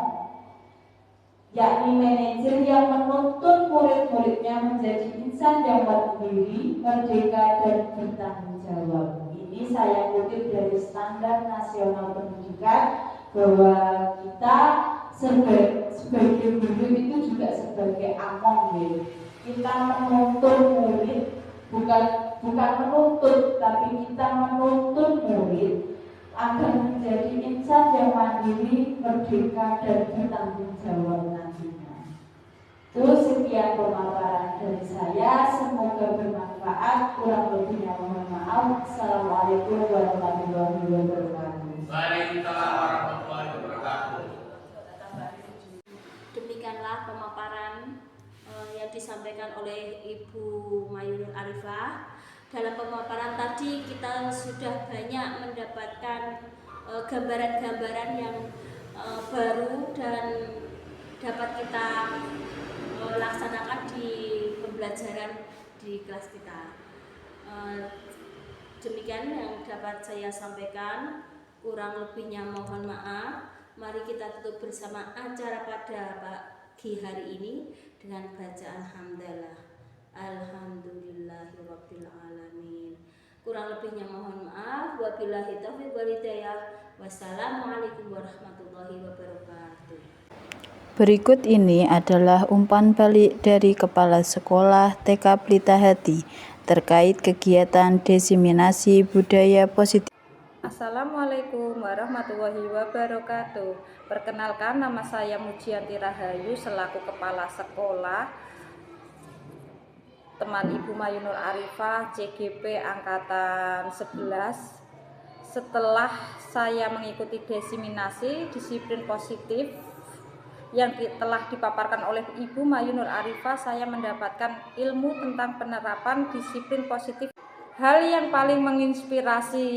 yakni manajer yang menuntun murid-muridnya menjadi insan yang mandiri, merdeka dan bertanggung jawab. Ini saya kutip dari Standar Nasional Pendidikan, bahwa kita sebagai guru itu juga sebagai among ya. Kita menuntun murid, bukan menuntut, tapi kita menuntun murid agar menjadi insan yang mandiri, merdeka dan bertanggung jawab nantinya. Terus sekian pemaparan dari saya, semoga bermanfaat. Kurang lebihnya mohon maaf. Assalamualaikum warahmatullahi wabarakatuh. Waalaikumsalam warahmatullahi wabarakatuh. Demikianlah pemaparan yang disampaikan oleh Ibu Mayunur Arifah. Dalam pemaparan tadi kita sudah banyak mendapatkan gambaran-gambaran yang baru dan dapat kita laksanakan di pembelajaran di kelas kita. Demikian yang dapat saya sampaikan, kurang lebihnya mohon maaf. Mari kita tutup bersama acara pada pagi hari ini dengan bacaan hamdalah. Alhamdulillahirabbil alamin. Kurang lebihnya mohon maaf. Wabillahi taufiq wal hidayah. Wassalamualaikum warahmatullahi wabarakatuh. Berikut ini adalah umpan balik dari Kepala Sekolah TK Pelita Hati terkait kegiatan diseminasi budaya positif. Assalamualaikum warahmatullahi wabarakatuh. Perkenalkan, nama saya Mujianti Rahayu selaku Kepala Sekolah teman Ibu Mayunur Arifah CGP Angkatan 11. Setelah saya mengikuti diseminasi disiplin positif yang telah dipaparkan oleh Ibu Mayunur Arifah, saya mendapatkan ilmu tentang penerapan disiplin positif. Hal yang paling menginspirasi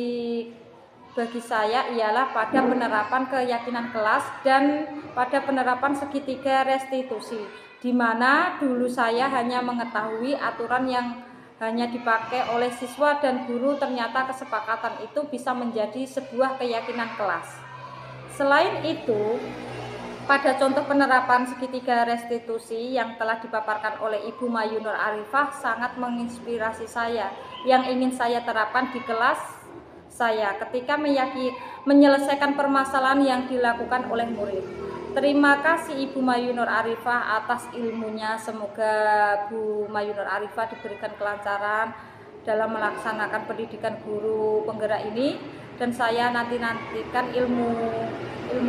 bagi saya ialah pada penerapan keyakinan kelas dan pada penerapan segitiga restitusi, di mana dulu saya hanya mengetahui aturan yang hanya dipakai oleh siswa dan guru, ternyata kesepakatan itu bisa menjadi sebuah keyakinan kelas. Selain itu, pada contoh penerapan segitiga restitusi yang telah dipaparkan oleh Ibu Mayunur Arifah sangat menginspirasi saya, yang ingin saya terapkan di kelas saya ketika menyelesaikan permasalahan yang dilakukan oleh murid. Terima kasih Ibu Mayunur Arifah atas ilmunya. Semoga Bu Mayunur Arifah diberikan kelancaran dalam melaksanakan pendidikan guru penggerak ini, dan saya nantikan ilmu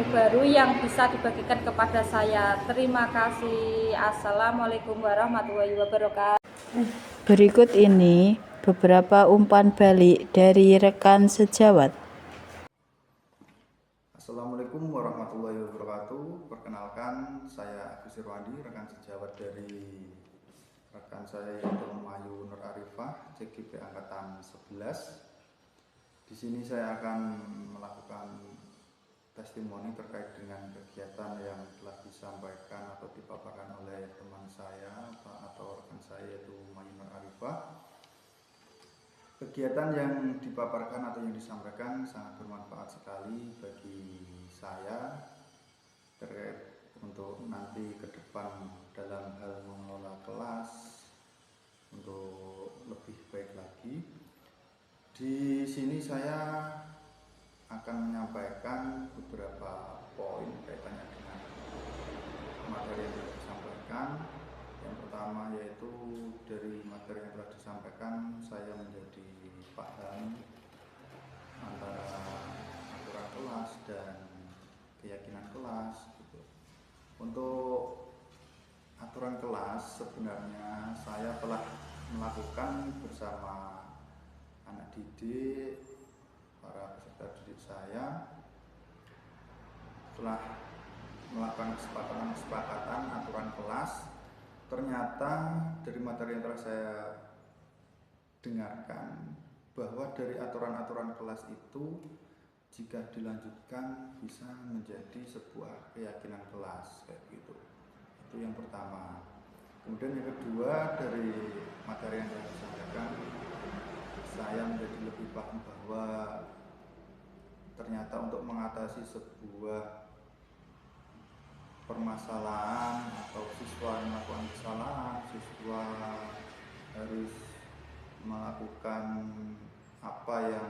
baru yang bisa dibagikan kepada saya. Terima kasih. Assalamualaikum warahmatullahi wabarakatuh. Berikut ini beberapa umpan balik dari rekan sejawat. Assalamualaikum warahmatullahi wabarakatuh. Perkenalkan, saya Agus Irwandi, rekan sejawat dari rekan saya yaitu Mayunur Arifah CGP Angkatan 11. Di sini saya akan melakukan testimoni terkait dengan kegiatan yang telah disampaikan atau dipaparkan oleh teman saya atau rekan saya yaitu Mayu Nur Arifah. Kegiatan yang dipaparkan atau yang disampaikan sangat bermanfaat sekali bagi saya terkait untuk nanti ke depan dalam hal mengelola kelas untuk lebih baik lagi. Di sini saya akan menyampaikan beberapa poin kaitannya dengan materi yang telah disampaikan. Yang pertama yaitu dari materi yang telah disampaikan saya menjadi paham antara aturan kelas dan keyakinan kelas gitu. Untuk aturan kelas sebenarnya saya telah melakukan bersama anak didik, para peserta didik saya, setelah melakukan kesepakatan aturan kelas. Ternyata dari materi yang telah saya dengarkan bahwa dari aturan-aturan kelas itu jika dilanjutkan bisa menjadi sebuah keyakinan kelas kayak gitu. Itu yang pertama. Kemudian yang kedua, dari materi yang telah disampaikan saya menjadi lebih paham bahwa ternyata untuk mengatasi sebuah permasalahan atau siswa yang melakukan kesalahan, siswa harus melakukan apa yang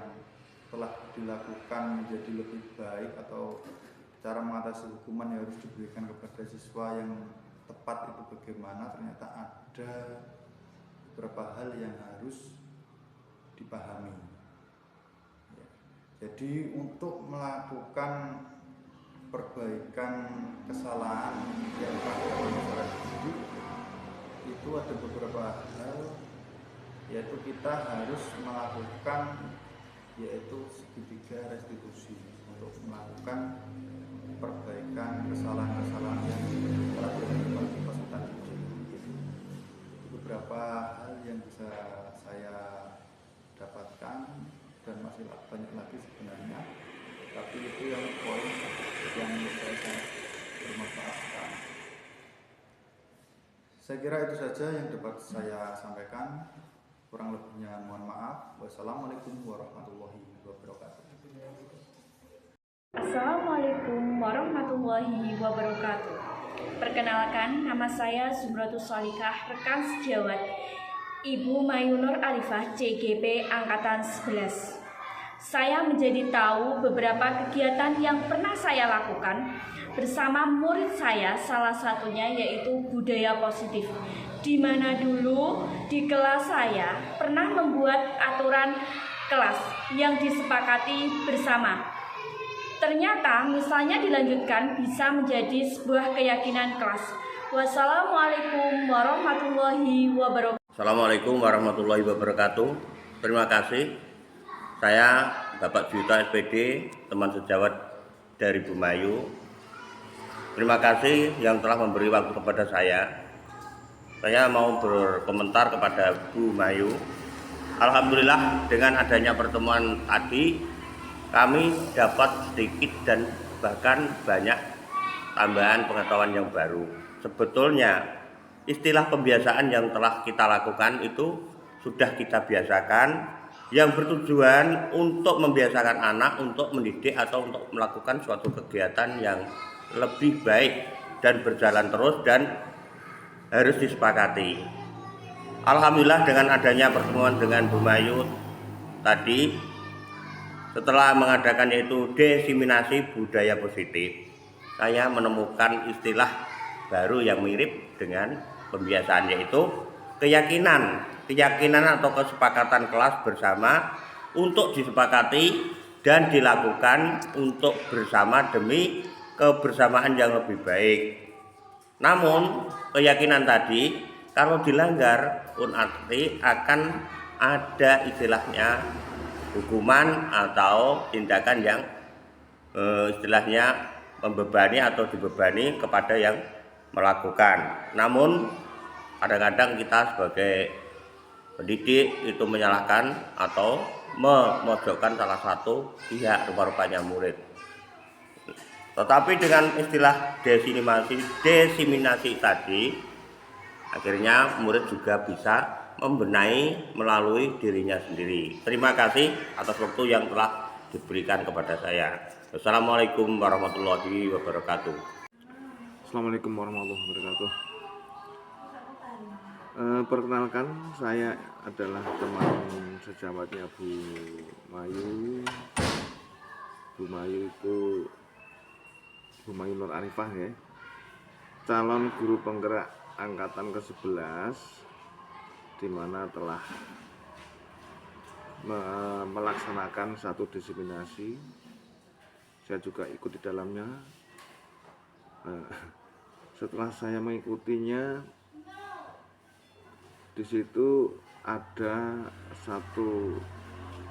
telah dilakukan menjadi lebih baik, atau cara mengatasi hukuman yang harus diberikan kepada siswa yang tepat itu bagaimana. Ternyata ada beberapa hal yang harus dipahami. Jadi untuk melakukan perbaikan kesalahan yang telah dilakukan secara didik itu ada beberapa hal, yaitu kita harus melakukan yaitu segitiga restitusi untuk melakukan perbaikan kesalahan-kesalahan yang telah dilakukan di peserta didik. Beberapa hal yang bisa saya dapatkan dan masih banyak lagi sebenarnya, tapi itu yang poin yang menurut saya sangat bermanfaat sekali. Saya kira itu saja yang dapat saya sampaikan. Kurang lebihnya mohon maaf. Wassalamualaikum warahmatullahi wabarakatuh. Assalamualaikum warahmatullahi wabarakatuh. Perkenalkan, nama saya Zumratus Shalikah, rekan sejawat Ibu Mayu Nur Arifah CGP Angkatan 11. Saya menjadi tahu beberapa kegiatan yang pernah saya lakukan bersama murid saya, salah satunya yaitu budaya positif, di mana dulu di kelas saya pernah membuat aturan kelas yang disepakati bersama. Ternyata misalnya dilanjutkan bisa menjadi sebuah keyakinan kelas. Wassalamualaikum warahmatullahi wabarakatuh. Assalamualaikum warahmatullahi wabarakatuh. Terima kasih. Saya Bapak Juta SPD, teman sejawat dari Bu Mayu. Terima kasih yang telah memberi waktu kepada saya. Saya mau berkomentar kepada Bu Mayu. Alhamdulillah dengan adanya pertemuan tadi, kami dapat sedikit dan bahkan banyak tambahan pengetahuan yang baru. Sebetulnya istilah pembiasaan yang telah kita lakukan itu sudah kita biasakan, yang bertujuan untuk membiasakan anak untuk mendidik atau untuk melakukan suatu kegiatan yang lebih baik dan berjalan terus dan harus disepakati. Alhamdulillah dengan adanya pertemuan dengan Bu Mayu tadi, setelah mengadakan yaitu diseminasi budaya positif, saya menemukan istilah baru yang mirip dengan pembiasaan, yaitu keyakinan atau kesepakatan kelas bersama untuk disepakati dan dilakukan untuk bersama demi kebersamaan yang lebih baik. Namun keyakinan tadi kalau dilanggar pun arti akan ada istilahnya hukuman atau tindakan yang istilahnya membebani atau dibebani kepada yang melakukan. Namun kadang-kadang kita sebagai pendidik itu menyalahkan atau memojokkan salah satu pihak, rupa-rupanya murid. Tetapi dengan istilah desiminasi tadi, akhirnya murid juga bisa membenahi melalui dirinya sendiri. Terima kasih atas waktu yang telah diberikan kepada saya. Wassalamualaikum warahmatullahi wabarakatuh. Assalamualaikum warahmatullahi wabarakatuh. Perkenalkan, saya adalah teman sejawatnya Bu Mayu. Bu Mayu itu Bu Mayu Nur Arifah ya, calon guru penggerak angkatan ke-11, di mana telah melaksanakan satu desiminasi. Saya juga ikut di dalamnya. Setelah saya mengikutinya, di situ ada satu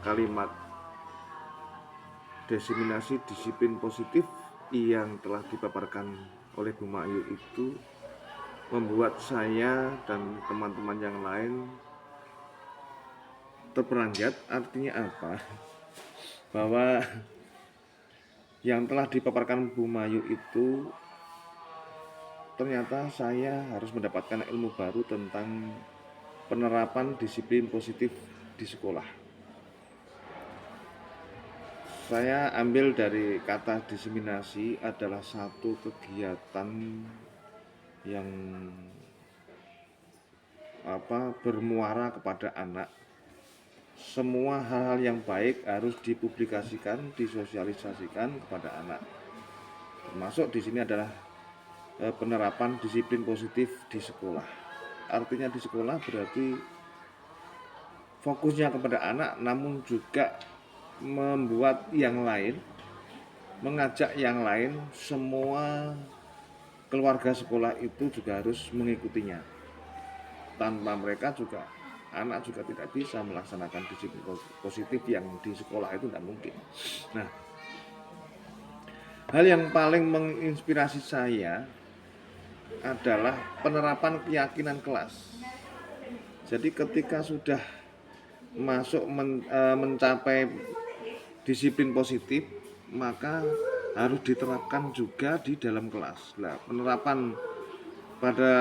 kalimat desiminasi disiplin positif yang telah dipaparkan oleh Bu Mayu itu membuat saya dan teman-teman yang lain terperanjat. Artinya apa? Bahwa yang telah dipaparkan Bu Mayu itu ternyata saya harus mendapatkan ilmu baru tentang penerapan disiplin positif di sekolah. Saya ambil dari kata desiminasi adalah satu kegiatan yang bermuara kepada anak. Semua hal-hal yang baik harus dipublikasikan, disosialisasikan kepada anak. Termasuk di sini adalah penerapan disiplin positif di sekolah. Artinya di sekolah berarti fokusnya kepada anak, namun juga membuat yang lain, mengajak yang lain, semua keluarga sekolah itu juga harus mengikutinya. Tanpa mereka juga anak juga tidak bisa melaksanakan disiplin positif yang di sekolah itu tidak mungkin. Nah, hal yang paling menginspirasi saya adalah penerapan keyakinan kelas. Jadi ketika sudah masuk mencapai disiplin positif, maka harus diterapkan juga di dalam kelas. Nah, penerapan pada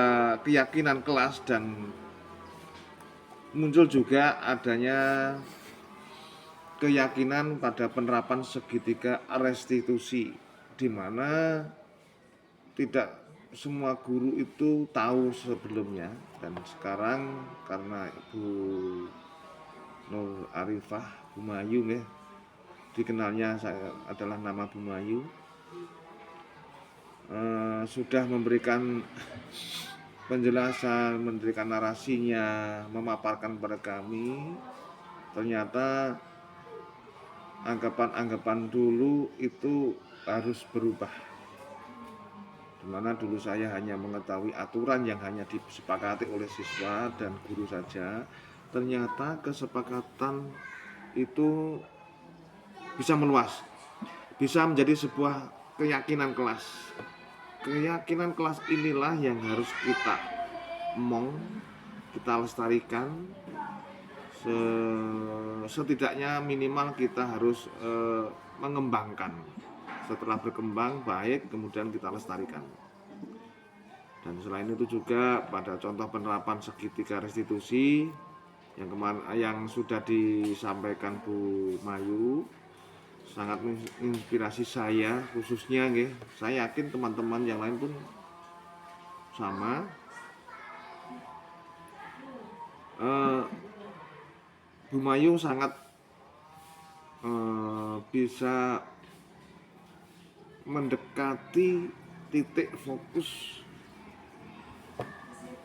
keyakinan kelas dan muncul juga adanya keyakinan pada penerapan segitiga restitusi, di mana tidak semua guru itu tahu sebelumnya, dan sekarang karena Ibu Nur Arifah, Bu Mayu ya, dikenalnya saya adalah nama Bu Mayu, sudah memberikan penjelasan, memberikan narasinya, memaparkan kepada kami. Ternyata anggapan-anggapan dulu itu harus berubah, dimana dulu saya hanya mengetahui aturan yang hanya disepakati oleh siswa dan guru saja. Ternyata kesepakatan itu bisa meluas, bisa menjadi sebuah keyakinan kelas. Keyakinan kelas inilah yang harus kita kita lestarikan. Setidaknya minimal kita harus mengembangkan. Setelah berkembang baik, kemudian kita lestarikan. Dan selain itu juga pada contoh penerapan segitiga restitusi yang sudah disampaikan Bu Mayu, sangat menginspirasi saya khususnya nggih. Saya yakin teman-teman yang lain pun sama. Bu Mayu sangat bisa mendekati titik fokus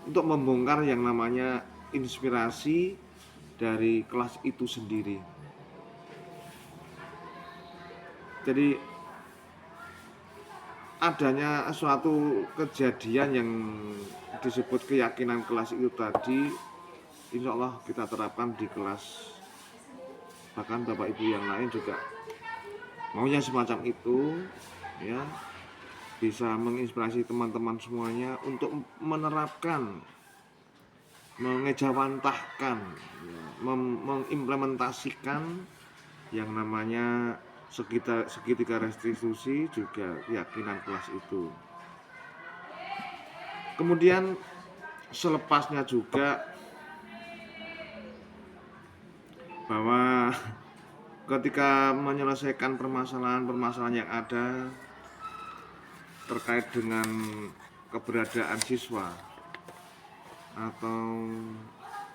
untuk membongkar yang namanya inspirasi dari kelas itu sendiri. Jadi adanya suatu kejadian yang disebut keyakinan kelas itu tadi, insya Allah kita terapkan di kelas. Bahkan Bapak Ibu yang lain juga maunya semacam itu, ya, bisa menginspirasi teman-teman semuanya untuk menerapkan, mengejawantahkan, mengimplementasikan yang namanya segitiga restitusi juga keyakinan kelas itu. Kemudian selepasnya juga bahwa ketika menyelesaikan permasalahan-permasalahan yang ada terkait dengan keberadaan siswa atau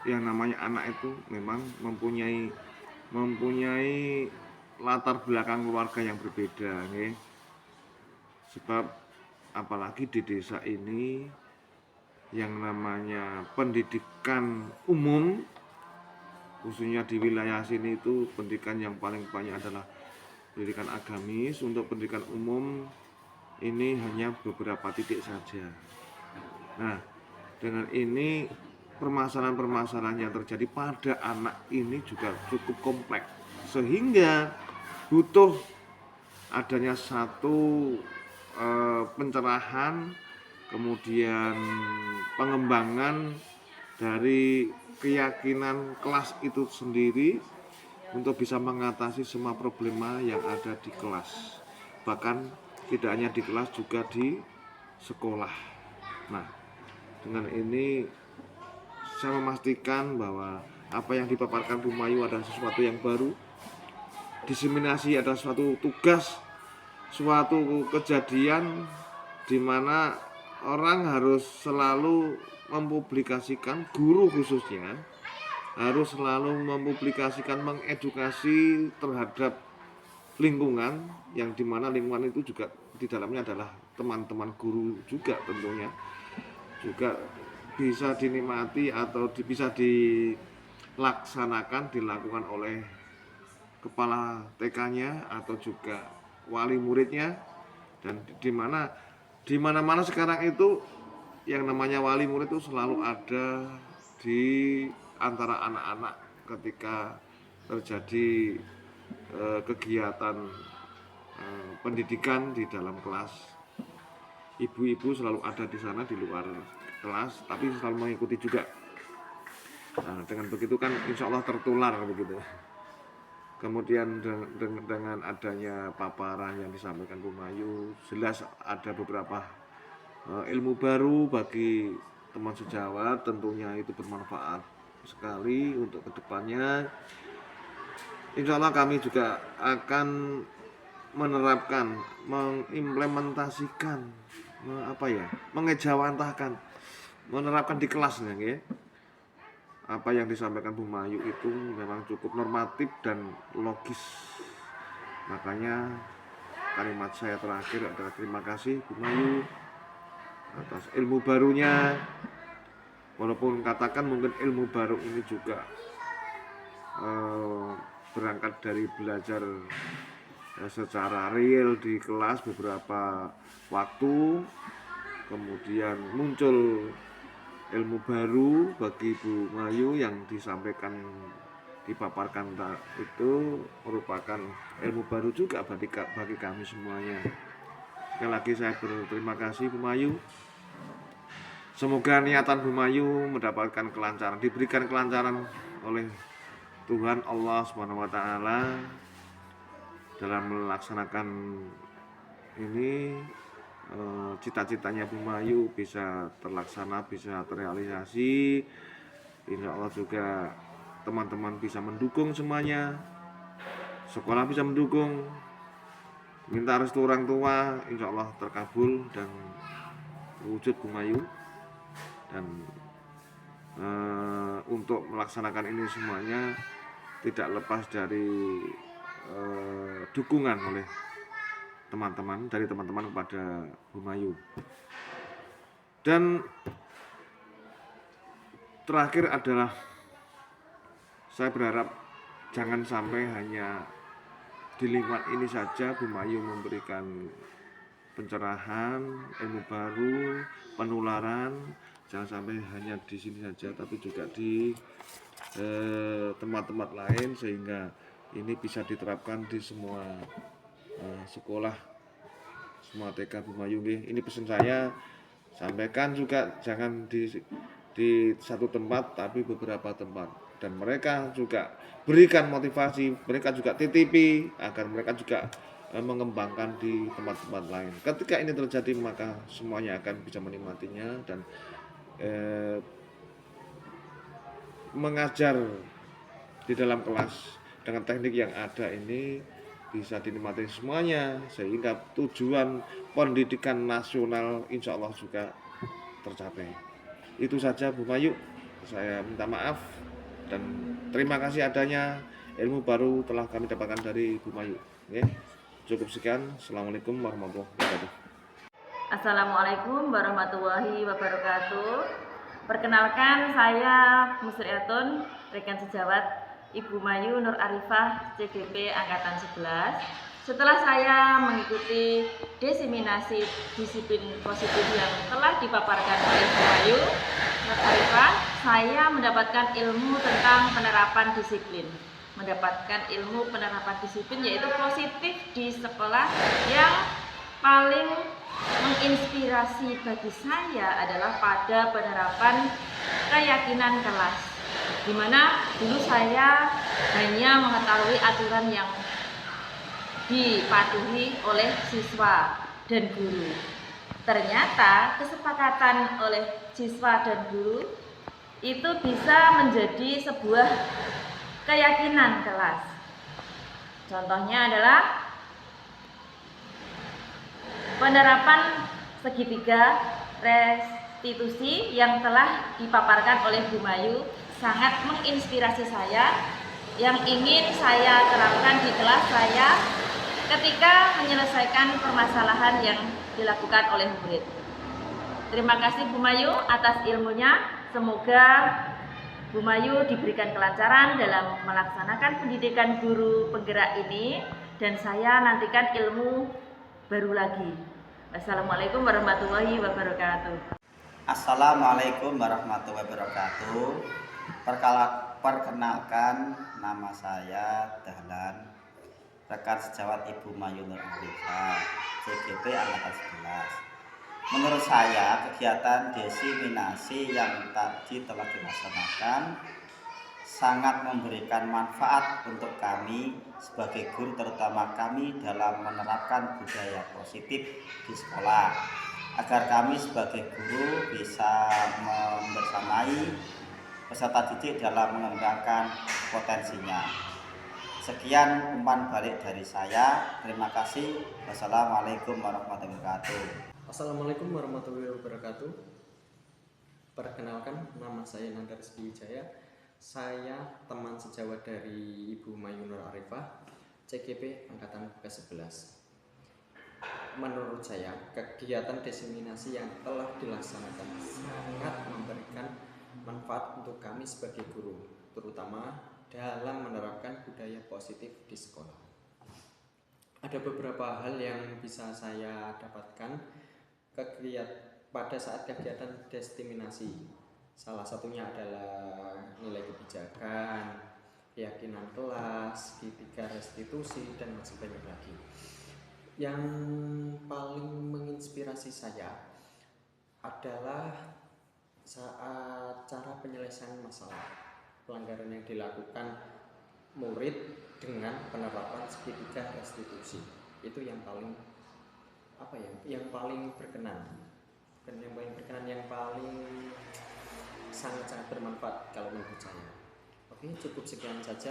yang namanya anak itu memang mempunyai latar belakang keluarga yang berbeda, nih. Sebab apalagi di desa ini yang namanya pendidikan umum, khususnya di wilayah sini itu pendidikan yang paling banyak adalah pendidikan agamis. Untuk pendidikan umum ini hanya beberapa titik saja. Nah, dengan ini permasalahan-permasalahan yang terjadi pada anak ini juga cukup kompleks, sehingga butuh adanya satu pencerahan, kemudian pengembangan dari keyakinan kelas itu sendiri untuk bisa mengatasi semua problema yang ada di kelas, bahkan tidak hanya di kelas, juga di sekolah. Nah, dengan ini saya memastikan bahwa apa yang dipaparkan Bu Mayu adalah sesuatu yang baru. Diseminasi adalah suatu tugas, suatu kejadian di mana orang harus selalu mempublikasikan, guru khususnya harus selalu mempublikasikan, mengedukasi terhadap lingkungan, yang dimana lingkungan itu juga di dalamnya adalah teman-teman guru juga, tentunya juga bisa dinikmati atau bisa dilakukan oleh kepala TK-nya atau juga wali muridnya. Dan di mana-mana sekarang itu yang namanya wali murid itu selalu ada di antara anak-anak ketika terjadi kegiatan pendidikan di dalam kelas. Ibu-ibu selalu ada di sana di luar kelas, tapi selalu mengikuti juga. Nah, dengan begitu kan insya Allah tertular begitu. Kemudian dengan adanya paparan yang disampaikan Bu Mayu, jelas ada beberapa ilmu baru bagi teman sejawat, tentunya itu bermanfaat sekali untuk kedepannya. Insya Allah kami juga akan menerapkan, mengimplementasikan, mengejawantahkan, menerapkan di kelasnya, ya. Apa yang disampaikan Bu Mayu itu memang cukup normatif dan logis. Makanya kalimat saya terakhir adalah terima kasih Bu Mayu atas ilmu barunya. Walaupun katakan mungkin ilmu baru ini juga berangkat dari belajar secara real di kelas beberapa waktu, kemudian muncul ilmu baru bagi Bu Mayu yang dipaparkan itu merupakan ilmu baru juga bagi kami semuanya. Sekali lagi saya berterima kasih Bu Mayu. Semoga niatan Bu Mayu mendapatkan kelancaran, diberikan kelancaran oleh Tuhan Allah SWT dalam melaksanakan ini. Cita-citanya Bu Mayu bisa terlaksana, bisa terrealisasi. Insya Allah juga teman-teman bisa mendukung semuanya, sekolah bisa mendukung, minta restu orang tua, insya Allah terkabul dan wujud Bu Mayu. Dan untuk melaksanakan ini semuanya tidak lepas dari dukungan dari teman-teman kepada Bu Mayu. Dan terakhir adalah saya berharap jangan sampai hanya di lingkungan ini saja Bu Mayu memberikan pencerahan, ilmu baru, penularan. Jangan sampai hanya di sini saja, tapi juga di tempat-tempat lain, sehingga ini bisa diterapkan di semua sekolah, semua TK Bu Mayu. Ini pesan saya, sampaikan juga jangan di satu tempat tapi beberapa tempat. dan mereka juga berikan motivasi, mereka juga titipi agar mereka juga mengembangkan di tempat-tempat lain. Ketika ini terjadi maka semuanya akan bisa menikmatinya dan mengajar di dalam kelas dengan teknik yang ada ini bisa dinikmati semuanya sehingga tujuan pendidikan nasional insya Allah juga tercapai. Itu saja Bu Mayu, saya minta maaf dan terima kasih adanya ilmu baru telah kami dapatkan dari Bu Mayu. Cukup sekian. Assalamualaikum warahmatullahi wabarakatuh. Assalamualaikum warahmatullahi wabarakatuh. Perkenalkan, saya Musriatun, rekan sejawat Ibu Mayu Nur Arifah CGP Angkatan 11. Setelah saya mengikuti diseminasi disiplin positif yang telah dipaparkan oleh Ibu Mayu Nur Arifah, saya mendapatkan ilmu tentang penerapan disiplin. Mendapatkan ilmu penerapan disiplin yaitu positif di sekolah yang paling menginspirasi bagi saya adalah pada penerapan keyakinan kelas, di mana dulu saya hanya mengetahui aturan yang dipatuhi oleh siswa dan guru. Ternyata kesepakatan oleh siswa dan guru itu bisa menjadi sebuah keyakinan kelas. Contohnya adalah penerapan segitiga restitusi yang telah dipaparkan oleh Bu Mayu sangat menginspirasi saya yang ingin saya terapkan di kelas saya ketika menyelesaikan permasalahan yang dilakukan oleh murid. Terima kasih Bu Mayu atas ilmunya. Semoga Bu Mayu diberikan kelancaran dalam melaksanakan pendidikan guru penggerak ini dan saya nantikan ilmu baru lagi. Wassalamualaikum warahmatullahi wabarakatuh. Assalamualaikum warahmatullahi wabarakatuh. Perkenalkan, nama saya Dahlan, rekan sejawat Ibu Mayu Nur Arifah CGP Angkatan 11. Menurut saya kegiatan diseminasi yang tadi telah dilaksanakan sangat memberikan manfaat untuk kami sebagai guru, terutama kami dalam menerapkan budaya positif di sekolah, agar kami sebagai guru bisa membersamai peserta didik dalam mengembangkan potensinya. Sekian umpan balik dari saya. Terima kasih. Wassalamualaikum warahmatullahi wabarakatuh. Assalamualaikum warahmatullahi wabarakatuh. Perkenalkan, nama saya Nandar Wijaya. Saya teman sejawat dari Ibu Mayu Nur Arifah CGP Angkatan ke-11. Menurut saya, kegiatan diseminasi yang telah dilaksanakan sangat memberikan manfaat untuk kami sebagai guru, terutama dalam menerapkan budaya positif di sekolah. Ada beberapa hal yang bisa saya dapatkan pada saat kegiatan diseminasi. Salah satunya adalah nilai kebijakan, keyakinan kelas, segitiga restitusi, dan masih banyak lagi. Yang paling menginspirasi saya adalah saat cara penyelesaian masalah pelanggaran yang dilakukan murid dengan penerapan segitiga restitusi. Itu yang paling yang paling berkenan. Yang paling sangat-sangat bermanfaat kalau menurut saya. Oke, cukup sekian saja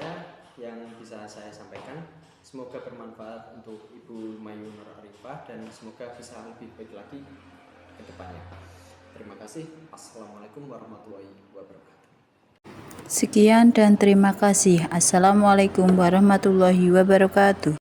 yang bisa saya sampaikan. Semoga bermanfaat untuk Ibu Mayu Nur Arifah dan semoga bisa lebih baik lagi ke depannya. Terima kasih. Assalamualaikum warahmatullahi wabarakatuh. Sekian dan terima kasih. Assalamualaikum warahmatullahi wabarakatuh.